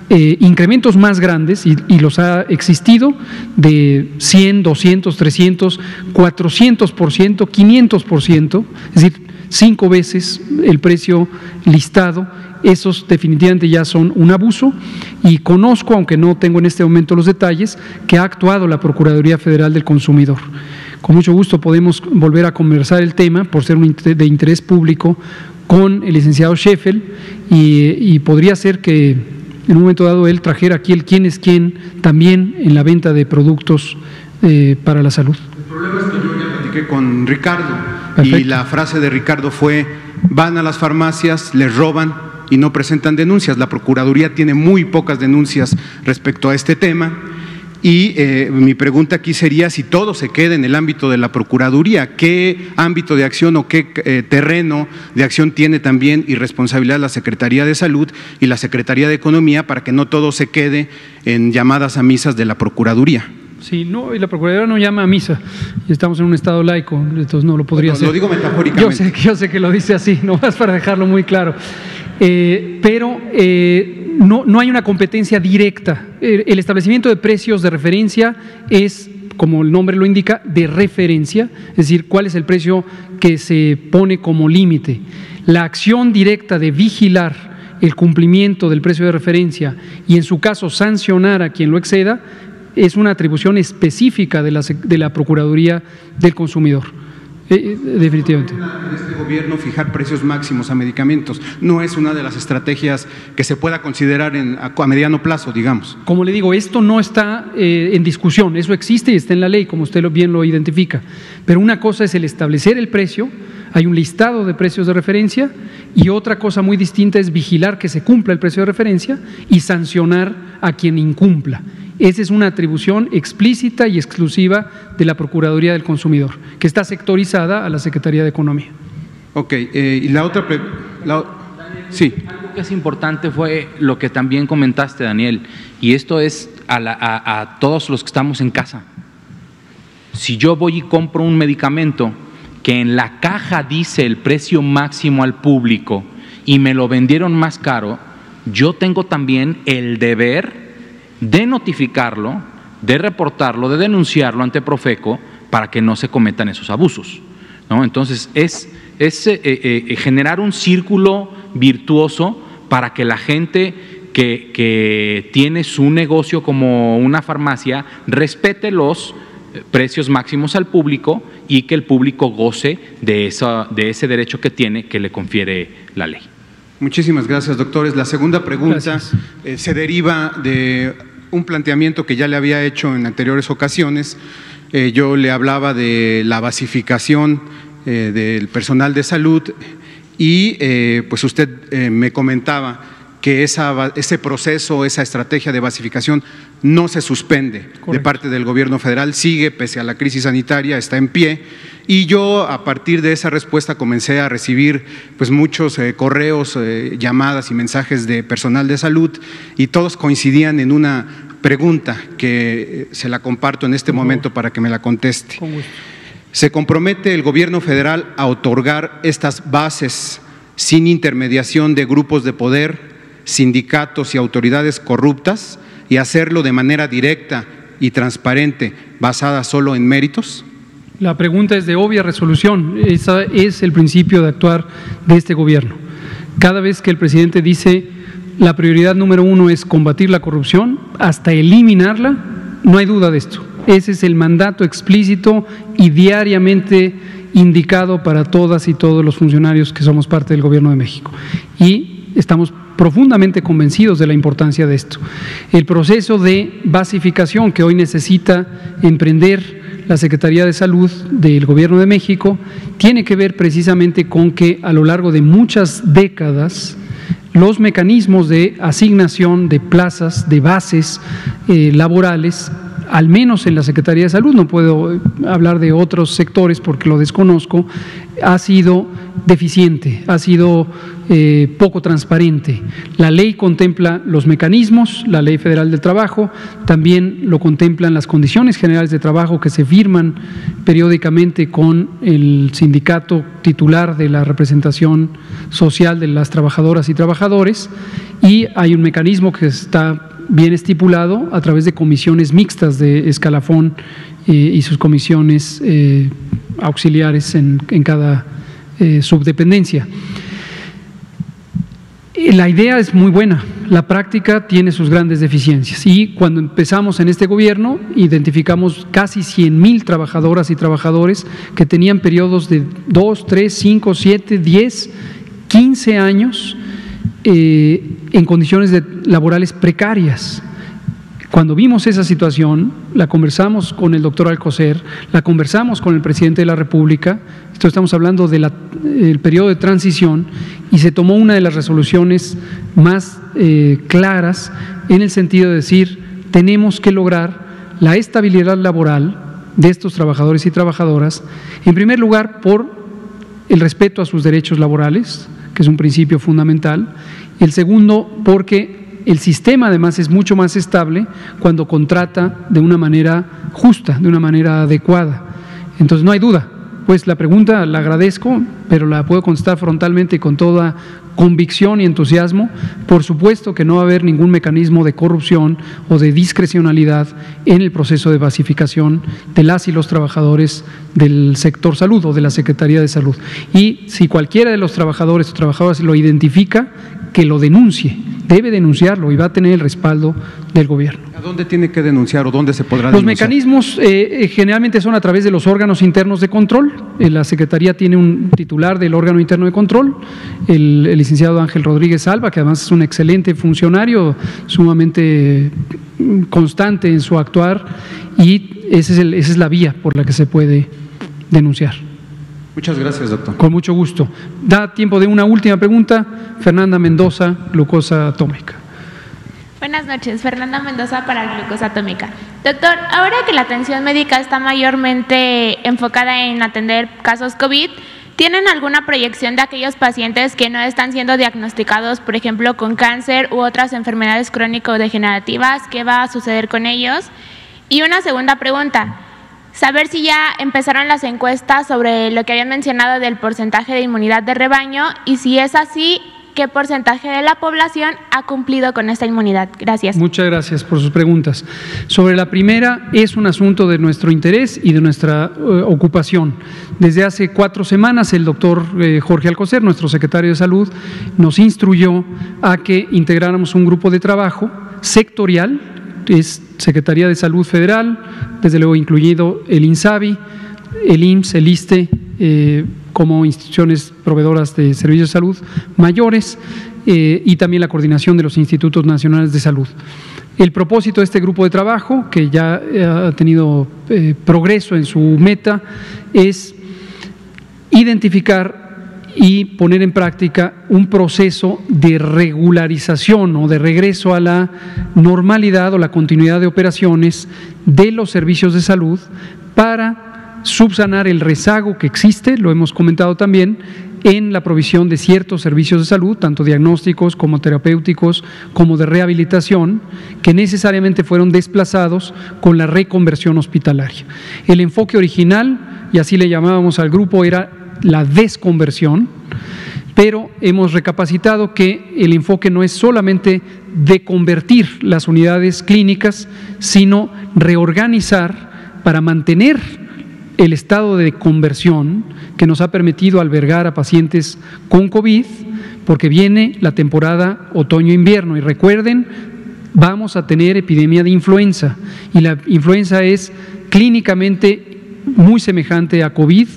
S1: Incrementos más grandes, y los ha existido, de 100, 200, 300, 400%, 500%, es decir, 5 veces el precio listado. Esos definitivamente ya son un abuso y conozco, aunque no tengo en este momento los detalles, que ha actuado la Procuraduría Federal del Consumidor. Con mucho gusto podemos volver a conversar el tema por ser de interés público con el licenciado Sheffield y podría ser que en un momento dado él trajera aquí el quién es quién también en la venta de productos para la salud.
S6: El problema es que yo ya platiqué con Ricardo.
S1: Perfecto.
S6: Y la frase de Ricardo fue: van a las farmacias, les roban y no presentan denuncias. La Procuraduría tiene muy pocas denuncias respecto a este tema. Y mi pregunta aquí sería si todo se queda en el ámbito de la Procuraduría, ¿qué ámbito de acción o qué terreno de acción tiene también y responsabilidad la Secretaría de Salud y la Secretaría de Economía para que no todo se quede en llamadas a misas de la Procuraduría?
S1: Sí, no, y la Procuraduría no llama a misa, y estamos en un estado laico, entonces no lo podría hacer.
S6: Lo digo metafóricamente.
S1: Yo sé que lo dice así, no más para dejarlo muy claro. Pero no hay una competencia directa. El establecimiento de precios de referencia es, como el nombre lo indica, de referencia, es decir, cuál es el precio que se pone como límite. La acción directa de vigilar el cumplimiento del precio de referencia y, en su caso, sancionar a quien lo exceda, es una atribución específica de la Procuraduría del Consumidor. Definitivamente.
S6: En este gobierno fijar precios máximos a medicamentos no es una de las estrategias que se pueda considerar a mediano plazo, digamos.
S1: Como le digo, esto no está en discusión, eso existe y está en la ley, como usted bien lo identifica. Pero una cosa es el establecer el precio, hay un listado de precios de referencia, y otra cosa muy distinta es vigilar que se cumpla el precio de referencia y sancionar a quien incumpla. Esa es una atribución explícita y exclusiva de la Procuraduría del Consumidor, que está sectorizada a la Secretaría de Economía.
S6: Ok, y la otra… Sí.
S3: Algo que es importante fue lo que también comentaste, Daniel, y esto es a todos los que estamos en casa. Si yo voy y compro un medicamento que en la caja dice el precio máximo al público y me lo vendieron más caro, yo tengo también el deber de notificarlo, de reportarlo, de denunciarlo ante Profeco para que no se cometan esos abusos, ¿no? Entonces, es generar un círculo virtuoso para que la gente que tiene su negocio como una farmacia respete los precios máximos al público y que el público goce de ese derecho que tiene, que le confiere la ley.
S6: Muchísimas gracias, doctores. La segunda pregunta se deriva de un planteamiento que ya le había hecho en anteriores ocasiones. Yo le hablaba de la basificación del personal de salud y pues usted me comentaba que ese proceso, esa estrategia de basificación no se suspende. Correcto. De parte del gobierno federal, sigue pese a la crisis sanitaria, está en pie. Y yo, a partir de esa respuesta, comencé a recibir pues muchos correos, llamadas y mensajes de personal de salud, y todos coincidían en una pregunta que se la comparto en este momento para que me la conteste.
S1: Con gusto.
S6: ¿Se compromete el gobierno federal a otorgar estas bases sin intermediación de grupos de poder, sindicatos y autoridades corruptas, y hacerlo de manera directa y transparente, basada solo en méritos?
S1: La pregunta es de obvia resolución. Ese es el principio de actuar de este gobierno. Cada vez que el presidente dice la prioridad número 1 es combatir la corrupción hasta eliminarla, no hay duda de esto. Ese es el mandato explícito y diariamente indicado para todas y todos los funcionarios que somos parte del Gobierno de México. Y estamos profundamente convencidos de la importancia de esto. El proceso de basificación que hoy necesita emprender la Secretaría de Salud del Gobierno de México tiene que ver precisamente con que a lo largo de muchas décadas los mecanismos de asignación de plazas, de bases laborales, al menos en la Secretaría de Salud, no puedo hablar de otros sectores porque lo desconozco, ha sido deficiente, ha sido poco transparente. La ley contempla los mecanismos, la Ley Federal del Trabajo, también lo contemplan las condiciones generales de trabajo que se firman periódicamente con el sindicato titular de la representación social de las trabajadoras y trabajadores, y hay un mecanismo que está bien estipulado a través de comisiones mixtas de escalafón y sus comisiones auxiliares en cada subdependencia. La idea es muy buena, la práctica tiene sus grandes deficiencias, y cuando empezamos en este gobierno identificamos casi 100,000 trabajadoras y trabajadores que tenían periodos de 2, 3, 5, 7, 10, 15 años en condiciones laborales precarias. Cuando vimos esa situación, la conversamos con el doctor Alcocer, la conversamos con el presidente de la República, esto estamos hablando del periodo de transición, y se tomó una de las resoluciones más claras en el sentido de decir, tenemos que lograr la estabilidad laboral de estos trabajadores y trabajadoras, en primer lugar por el respeto a sus derechos laborales, que es un principio fundamental, y el segundo porque el sistema además es mucho más estable cuando contrata de una manera justa, de una manera adecuada. Entonces no hay duda, pues la pregunta la agradezco, pero la puedo contestar frontalmente y con toda convicción y entusiasmo. Por supuesto que no va a haber ningún mecanismo de corrupción o de discrecionalidad en el proceso de basificación de las y los trabajadores del sector salud o de la Secretaría de Salud. Y si cualquiera de los trabajadores o trabajadoras lo identifica, que lo denuncie, debe denunciarlo y va a tener el respaldo del gobierno.
S6: ¿A dónde tiene que denunciar o dónde se podrá
S1: Los
S6: denunciar?
S1: mecanismos generalmente son a través de los órganos internos de control. La Secretaría tiene un titular del órgano interno de control, el licenciado Ángel Rodríguez Alba, que además es un excelente funcionario, sumamente constante en su actuar, y esa es la vía por la que se puede denunciar.
S6: Muchas gracias, doctor.
S1: Con mucho gusto. Da tiempo de una última pregunta. Fernanda Mendoza, glucosa atómica.
S7: Buenas noches, Fernanda Mendoza para Glucosa Atómica. Doctor, ahora que la atención médica está mayormente enfocada en atender casos COVID, ¿tienen alguna proyección de aquellos pacientes que no están siendo diagnosticados, por ejemplo, con cáncer u otras enfermedades crónico-degenerativas? ¿Qué va a suceder con ellos? Y una segunda pregunta, saber si ya empezaron las encuestas sobre lo que habían mencionado del porcentaje de inmunidad de rebaño y si es así, ¿qué porcentaje de la población ha cumplido con esta inmunidad? Gracias.
S1: Muchas gracias por sus preguntas. Sobre la primera, es un asunto de nuestro interés y de nuestra ocupación. Desde hace 4 semanas, el doctor Jorge Alcocer, nuestro secretario de Salud, nos instruyó a que integráramos un grupo de trabajo sectorial, es Secretaría de Salud Federal, desde luego incluido el INSABI, el IMSS, el ISSSTE, como instituciones proveedoras de servicios de salud mayores, y también la coordinación de los institutos nacionales de salud. El propósito de este grupo de trabajo, que ya ha tenido progreso en su meta, es identificar y poner en práctica un proceso de regularización o de regreso a la normalidad o la continuidad de operaciones de los servicios de salud para subsanar el rezago que existe, lo hemos comentado también, en la provisión de ciertos servicios de salud, tanto diagnósticos como terapéuticos, como de rehabilitación, que necesariamente fueron desplazados con la reconversión hospitalaria. El enfoque original, y así le llamábamos al grupo, era la desconversión, pero hemos recapacitado que el enfoque no es solamente de convertir las unidades clínicas, sino reorganizar para mantener el estado de conversión que nos ha permitido albergar a pacientes con COVID, porque viene la temporada otoño-invierno y recuerden, vamos a tener epidemia de influenza y la influenza es clínicamente muy semejante a COVID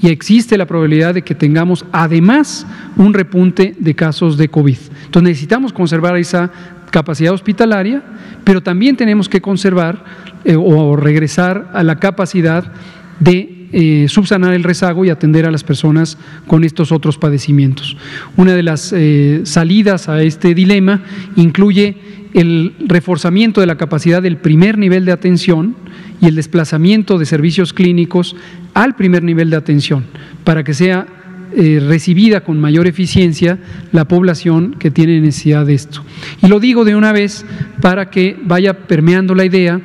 S1: y existe la probabilidad de que tengamos además un repunte de casos de COVID. Entonces necesitamos conservar esa capacidad hospitalaria, pero también tenemos que conservar o regresar a la capacidad de subsanar el rezago y atender a las personas con estos otros padecimientos. Una de las salidas a este dilema incluye el reforzamiento de la capacidad del primer nivel de atención y el desplazamiento de servicios clínicos al primer nivel de atención para que sea recibida con mayor eficiencia la población que tiene necesidad de esto. Y lo digo de una vez para que vaya permeando la idea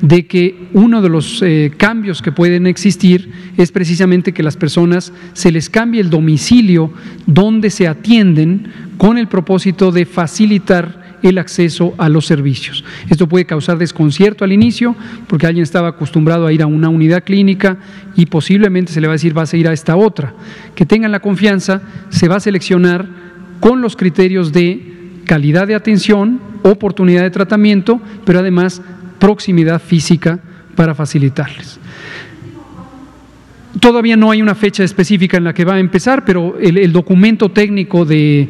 S1: de que uno de los cambios que pueden existir es precisamente que las personas se les cambie el domicilio donde se atienden con el propósito de facilitar el acceso a los servicios. Esto puede causar desconcierto al inicio porque alguien estaba acostumbrado a ir a una unidad clínica y posiblemente se le va a decir vas a ir a esta otra. Que tengan la confianza, se va a seleccionar con los criterios de calidad de atención, oportunidad de tratamiento, pero además proximidad física para facilitarles. Todavía no hay una fecha específica en la que va a empezar, pero el documento técnico antes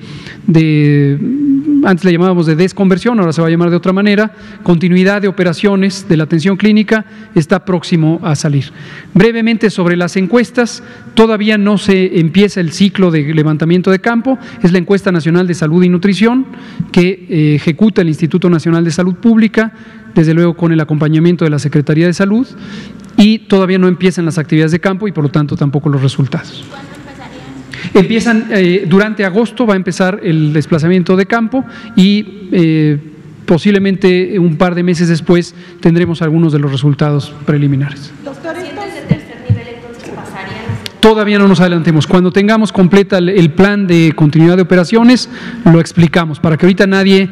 S1: le llamábamos de desconversión, ahora se va a llamar de otra manera, continuidad de operaciones de la atención clínica, está próximo a salir. Brevemente sobre las encuestas, todavía no se empieza el ciclo de levantamiento de campo, es la encuesta nacional de salud y nutrición que ejecuta el Instituto Nacional de Salud Pública, desde luego con el acompañamiento de la Secretaría de Salud, y todavía no empiezan las actividades de campo y por lo tanto tampoco los resultados.
S7: ¿Cuándo empezarían?
S1: Empiezan durante agosto, va a empezar el desplazamiento de campo y posiblemente un par de meses después tendremos algunos de los resultados preliminares.
S7: Doctor, ¿pacientes de tercer nivel entonces pasarían?
S1: Todavía no nos adelantemos. Cuando tengamos completa el plan de continuidad de operaciones, lo explicamos para que ahorita nadie…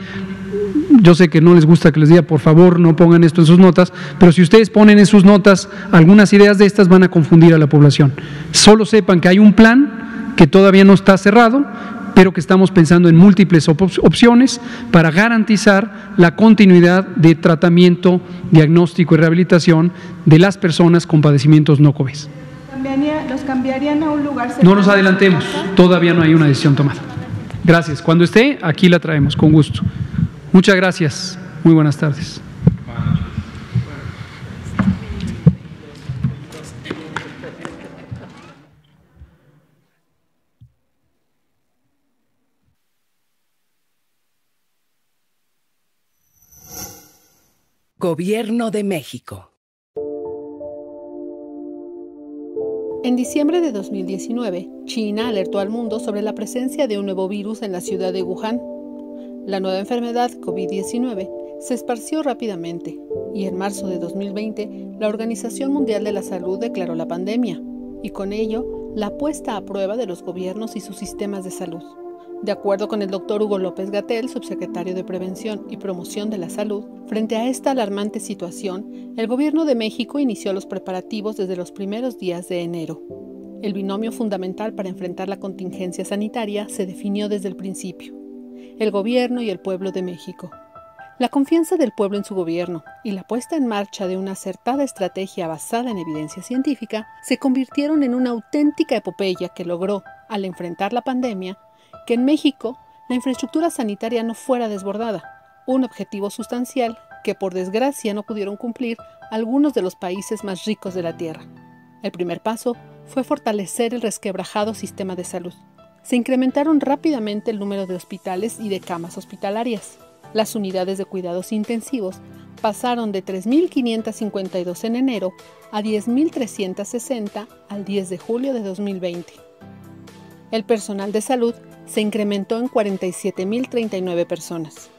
S1: Yo sé que no les gusta que les diga, por favor, no pongan esto en sus notas, pero si ustedes ponen en sus notas algunas ideas de estas, van a confundir a la población. Solo sepan que hay un plan que todavía no está cerrado, pero que estamos pensando en múltiples opciones para garantizar la continuidad de tratamiento, diagnóstico y rehabilitación de las personas con padecimientos no COVID.
S4: ¿Los cambiarían a un lugar cercano?
S1: No nos adelantemos, todavía no hay una decisión tomada. Gracias. Cuando esté, aquí la traemos, con gusto. Muchas gracias. Muy buenas tardes.
S8: Gobierno de México.
S9: En diciembre de 2019, China alertó al mundo sobre la presencia de un nuevo virus en la ciudad de Wuhan. La nueva enfermedad, COVID-19, se esparció rápidamente y en marzo de 2020 la Organización Mundial de la Salud declaró la pandemia y con ello la puesta a prueba de los gobiernos y sus sistemas de salud. De acuerdo con el doctor Hugo López-Gatell, subsecretario de Prevención y Promoción de la Salud, frente a esta alarmante situación, el Gobierno de México inició los preparativos desde los primeros días de enero. El binomio fundamental para enfrentar la contingencia sanitaria se definió desde el principio: el gobierno y el pueblo de México. La confianza del pueblo en su gobierno y la puesta en marcha de una acertada estrategia basada en evidencia científica se convirtieron en una auténtica epopeya que logró, al enfrentar la pandemia, que en México la infraestructura sanitaria no fuera desbordada, un objetivo sustancial que por desgracia no pudieron cumplir algunos de los países más ricos de la Tierra. El primer paso fue fortalecer el resquebrajado sistema de salud. Se incrementaron rápidamente el número de hospitales y de camas hospitalarias. Las unidades de cuidados intensivos pasaron de 3.552 en enero a 10.360 al 10 de julio de 2020. El personal de salud se incrementó en 47.039 personas.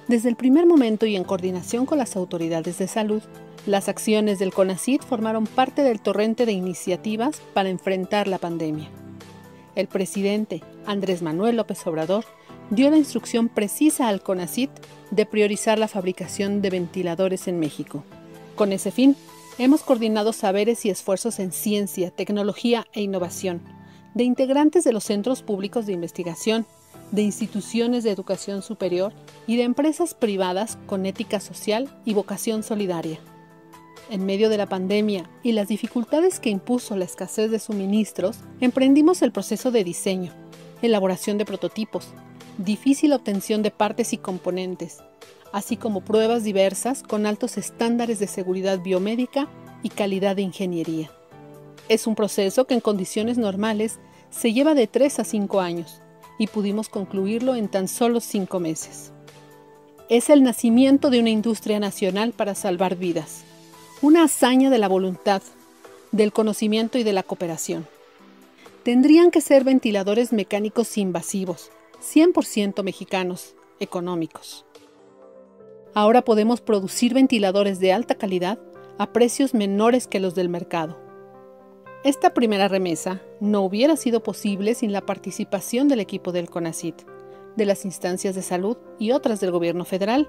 S9: Desde el primer momento y en coordinación con las autoridades de salud, las acciones del CONACYT formaron parte del torrente de iniciativas para enfrentar la pandemia. El presidente, Andrés Manuel López Obrador, dio la instrucción precisa al CONACYT de priorizar la fabricación de ventiladores en México. Con ese fin, hemos coordinado saberes y esfuerzos en ciencia, tecnología e innovación, de integrantes de los centros públicos de investigación, de instituciones de educación superior y de empresas privadas con ética social y vocación solidaria. En medio de la pandemia y las dificultades que impuso la escasez de suministros, emprendimos el proceso de diseño, elaboración de prototipos, difícil obtención de partes y componentes, así como pruebas diversas con altos estándares de seguridad biomédica y calidad de ingeniería. Es un proceso que en condiciones normales se lleva de 3 a 5 años y pudimos concluirlo en tan solo 5 meses. Es el nacimiento de una industria nacional para salvar vidas, una hazaña de la voluntad, del conocimiento y de la cooperación. Tendrían que ser ventiladores mecánicos invasivos, 100% mexicanos, económicos. Ahora podemos producir ventiladores de alta calidad a precios menores que los del mercado. Esta primera remesa no hubiera sido posible sin la participación del equipo del CONACYT, de las instancias de salud y otras del gobierno federal,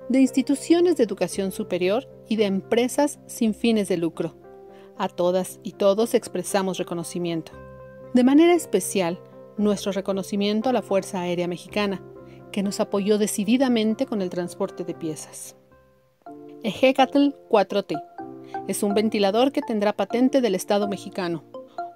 S9: de instituciones de educación superior y de empresas sin fines de lucro. A todas y todos expresamos reconocimiento. De manera especial, nuestro reconocimiento a la Fuerza Aérea Mexicana, que nos apoyó decididamente con el transporte de piezas. Ejecatl 4T. es un ventilador que tendrá patente del Estado mexicano,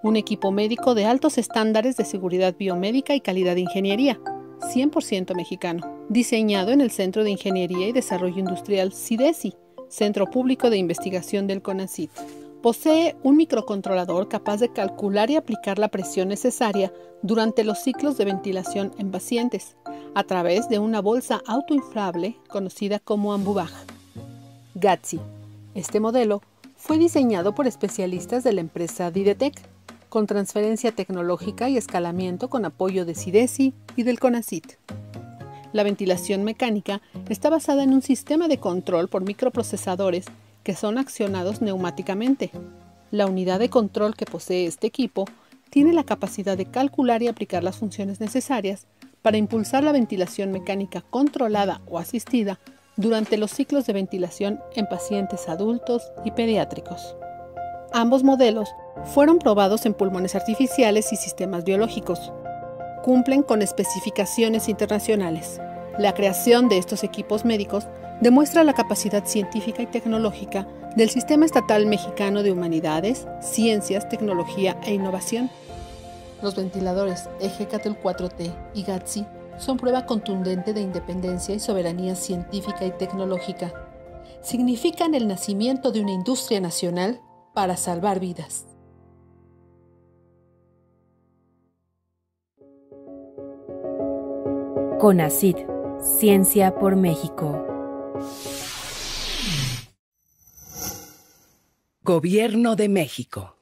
S9: un equipo médico de altos estándares de seguridad biomédica y calidad de ingeniería, 100% mexicano, diseñado en el Centro de Ingeniería y Desarrollo Industrial CIDESI, Centro Público de Investigación del CONACYT. Posee un microcontrolador capaz de calcular y aplicar la presión necesaria durante los ciclos de ventilación en pacientes, a través de una bolsa autoinflable conocida como Ambubaj. GATSI. Este modelo fue diseñado por especialistas de la empresa Didetec, con transferencia tecnológica y escalamiento con apoyo de CIDESI y del CONACYT. La ventilación mecánica está basada en un sistema de control por microprocesadores que son accionados neumáticamente. La unidad de control que posee este equipo tiene la capacidad de calcular y aplicar las funciones necesarias para impulsar la ventilación mecánica controlada o asistida durante los ciclos de ventilación en pacientes adultos y pediátricos. Ambos modelos fueron probados en pulmones artificiales y sistemas biológicos. Cumplen con especificaciones internacionales. La creación de estos equipos médicos demuestra la capacidad científica y tecnológica del Sistema Estatal Mexicano de Humanidades, Ciencias, Tecnología e Innovación. Los ventiladores EGCATL 4T y GATSI son prueba contundente de independencia y soberanía científica y tecnológica. Significan el nacimiento de una industria nacional para salvar vidas.
S8: CONACYT, Ciencia por México.
S10: Gobierno de México.